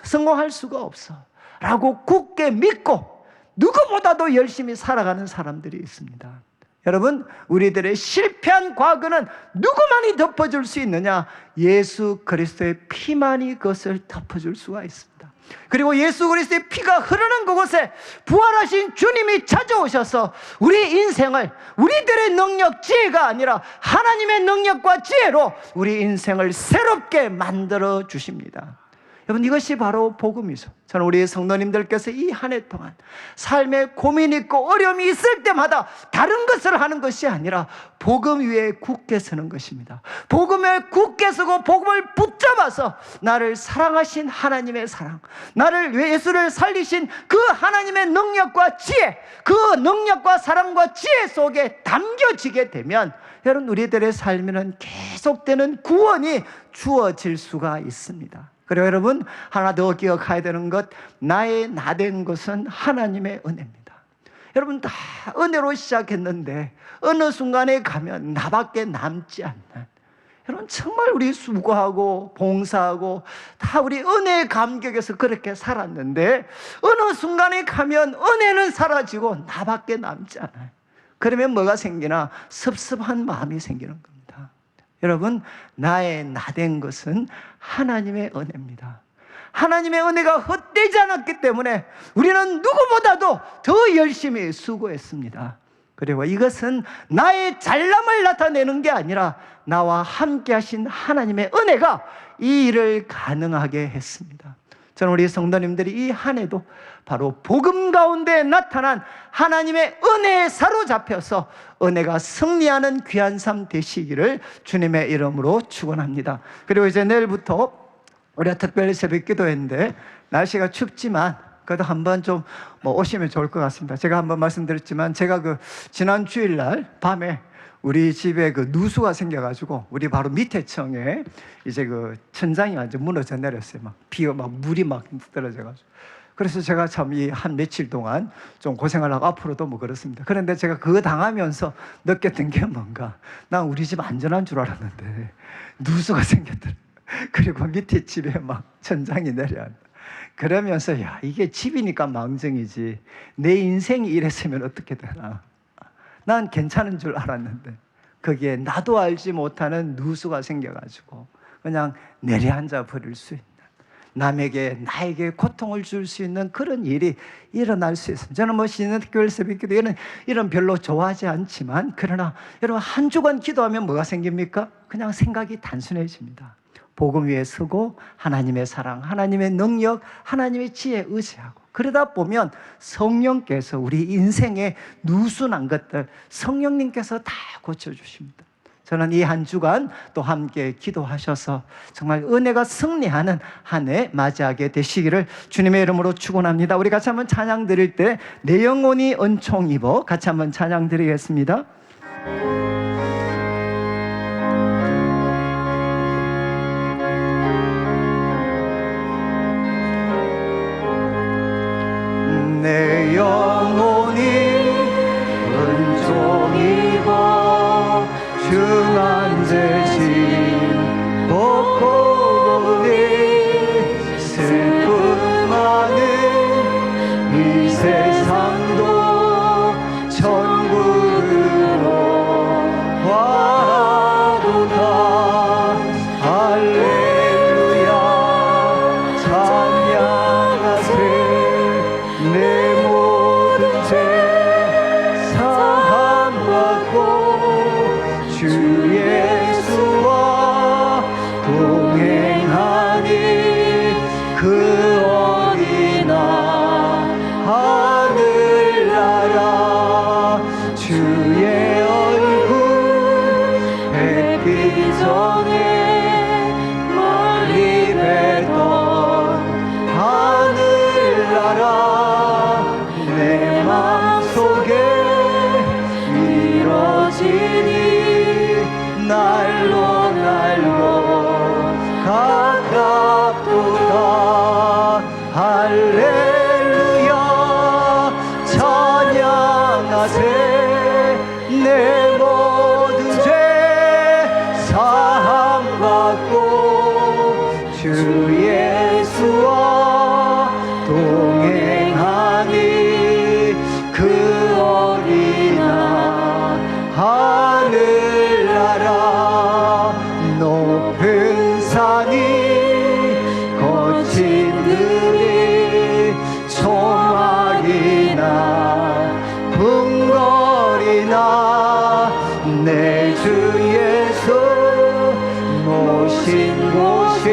성공할 수가 없어 라고 굳게 믿고 누구보다도 열심히 살아가는 사람들이 있습니다. 여러분, 우리들의 실패한 과거는 누구만이 덮어줄 수 있느냐? 예수 그리스도의 피만이 그것을 덮어줄 수가 있습니다. 그리고 예수 그리스도의 피가 흐르는 그곳에 부활하신 주님이 찾아오셔서 우리 인생을, 우리들의 능력, 지혜가 아니라 하나님의 능력과 지혜로 우리 인생을 새롭게 만들어 주십니다. 여러분, 이것이 바로 복음이죠. 저는 우리 성도님들께서 이 한 해 동안 삶에 고민이 있고 어려움이 있을 때마다 다른 것을 하는 것이 아니라 복음 위에 굳게 서는 것입니다. 복음에 굳게 서고 복음을 붙잡아서 나를 사랑하신 하나님의 사랑, 나를 예수를 살리신 그 하나님의 능력과 지혜, 그 능력과 사랑과 지혜 속에 담겨지게 되면 여러분, 우리들의 삶에는 계속되는 구원이 주어질 수가 있습니다. 그리고 여러분, 하나 더 기억해야 되는 것, 나의 나된 것은 하나님의 은혜입니다. 여러분, 다 은혜로 시작했는데 어느 순간에 가면 나밖에 남지 않는, 여러분 정말 우리 수고하고 봉사하고 다 우리 은혜의 감격에서 그렇게 살았는데 어느 순간에 가면 은혜는 사라지고 나밖에 남지 않아요. 그러면 뭐가 생기나? 섭섭한 마음이 생기는 겁니다. 여러분, 나의 나된 것은 하나님의 은혜입니다. 하나님의 은혜가 헛되지 않았기 때문에 우리는 누구보다도 더 열심히 수고했습니다. 그리고 이것은 나의 잘남을 나타내는 게 아니라 나와 함께 하신 하나님의 은혜가 이 일을 가능하게 했습니다. 저는 우리 성도님들이 이 한 해도 바로 복음 가운데 나타난 하나님의 은혜에 사로잡혀서 은혜가 승리하는 귀한 삶 되시기를 주님의 이름으로 축원합니다. 그리고 이제 내일부터 우리가 특별히 새벽 기도했는데 날씨가 춥지만 그래도 한번 좀 오시면 좋을 것 같습니다. 제가 한번 말씀드렸지만 제가 지난 주일날 밤에 우리 집에 누수가 생겨가지고 우리 바로 밑에 층에 이제 천장이 완전 무너져 내렸어요. 막 비가 물이 막 떨어져가지고. 그래서 제가 참 이 한 며칠 동안 좀 고생을 하고 앞으로도 그렇습니다. 그런데 제가 그거 당하면서 느꼈던 게 뭔가, 난 우리 집 안전한 줄 알았는데 누수가 생겼더라. 그리고 밑에 집에 막 천장이 내려앉아. 그러면서 야, 이게 집이니까 망정이지 내 인생이 이랬으면 어떻게 되나. 난 괜찮은 줄 알았는데 거기에 나도 알지 못하는 누수가 생겨가지고 그냥 내려앉아 버릴 수 있는, 남에게 나에게 고통을 줄 수 있는 그런 일이 일어날 수 있습니다. 저는 신년 특별 새벽 기도 이런 별로 좋아하지 않지만, 그러나 여러분 한 주간 기도하면 뭐가 생깁니까? 그냥 생각이 단순해집니다. 복음 위에 서고 하나님의 사랑, 하나님의 능력, 하나님의 지혜 의지하고, 그러다 보면 성령께서 우리 인생에 누수난 것들 성령님께서 다 고쳐주십니다. 저는 이 한 주간 또 함께 기도하셔서 정말 은혜가 승리하는 한 해 맞이하게 되시기를 주님의 이름으로 축원합니다. 우리 같이 한번 찬양 드릴 때 내 영혼이 은총 입어 같이 한번 찬양 드리겠습니다. 내 영혼이 은총 입어 중한 죄짐 벗고 보니 슬픔 많은 이 세상도 천국으로 와도다. 할렐루야 찬양하세. 내 모든 죄 사함받고 주 예수와 동행하니 그 어린아 하늘나라. 주의 얼굴 뵙기 전에 멀리 뵀던 하늘나라 내 마음속에 이뤄지니 날로 날로 가깝도다. 할렐루야 찬양하세. 내 모든 죄 사함받고 주 예수와 동행하니 그 어린아 하늘나라. 높은 산이 거친 들이 조막이나 궁궐이나 내 주 예수 모신 곳이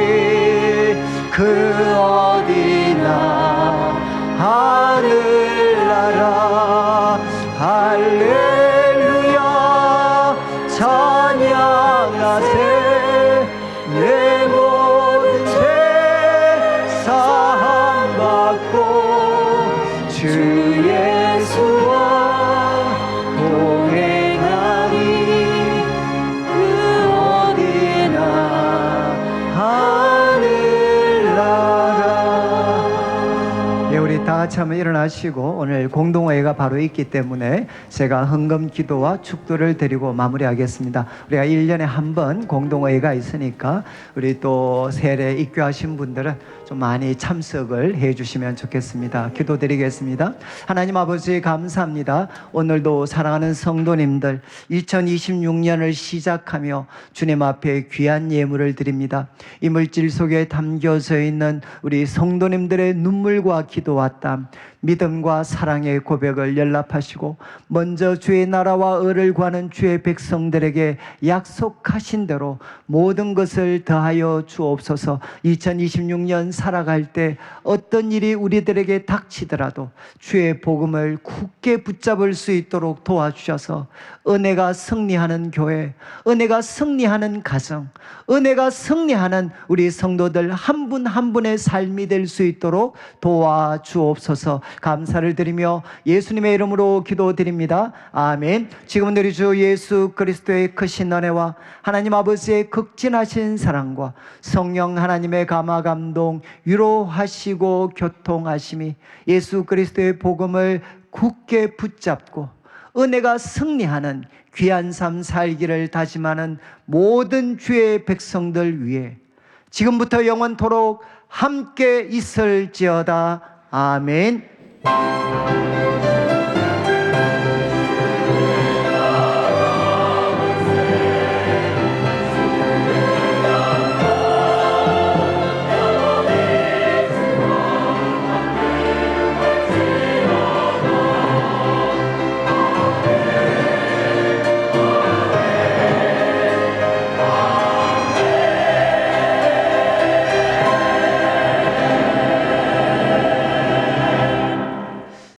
그 같이 한번 일어나시고 오늘 공동회의가 바로 있기 때문에 제가 헌금 기도와 축도를 드리고 마무리하겠습니다. 우리가 1년에 한 번 공동회의가 있으니까 우리 또 세례 입교하신 분들은 좀 많이 참석을 해 주시면 좋겠습니다. 기도드리겠습니다. 하나님 아버지 감사합니다. 오늘도 사랑하는 성도님들 2026년을 시작하며 주님 앞에 귀한 예물을 드립니다. 이물질 속에 담겨져 있는 우리 성도님들의 눈물과 기도와 땀, 믿음과 사랑의 고백을 연락하시고 먼저 주의 나라와 의를 구하는 주의 백성들에게 약속하신 대로 모든 것을 더하여 주옵소서. 2026년 살아갈 때 어떤 일이 우리들에게 닥치더라도 주의 복음을 굳게 붙잡을 수 있도록 도와주셔서 은혜가 승리하는 교회, 은혜가 승리하는 가정, 은혜가 승리하는 우리 성도들 한 분 한 분의 삶이 될 수 있도록 도와주옵소서. 감사를 드리며 예수님의 이름으로 기도드립니다. 아멘. 지금 우리 주 예수 그리스도의 크신 은혜와 하나님 아버지의 극진하신 사랑과 성령 하나님의 감화 감동 위로하시고 교통하심이 예수 그리스도의 복음을 굳게 붙잡고 은혜가 승리하는 귀한 삶 살기를 다짐하는 모든 주의 백성들 위해 지금부터 영원토록 함께 있을지어다. 아멘.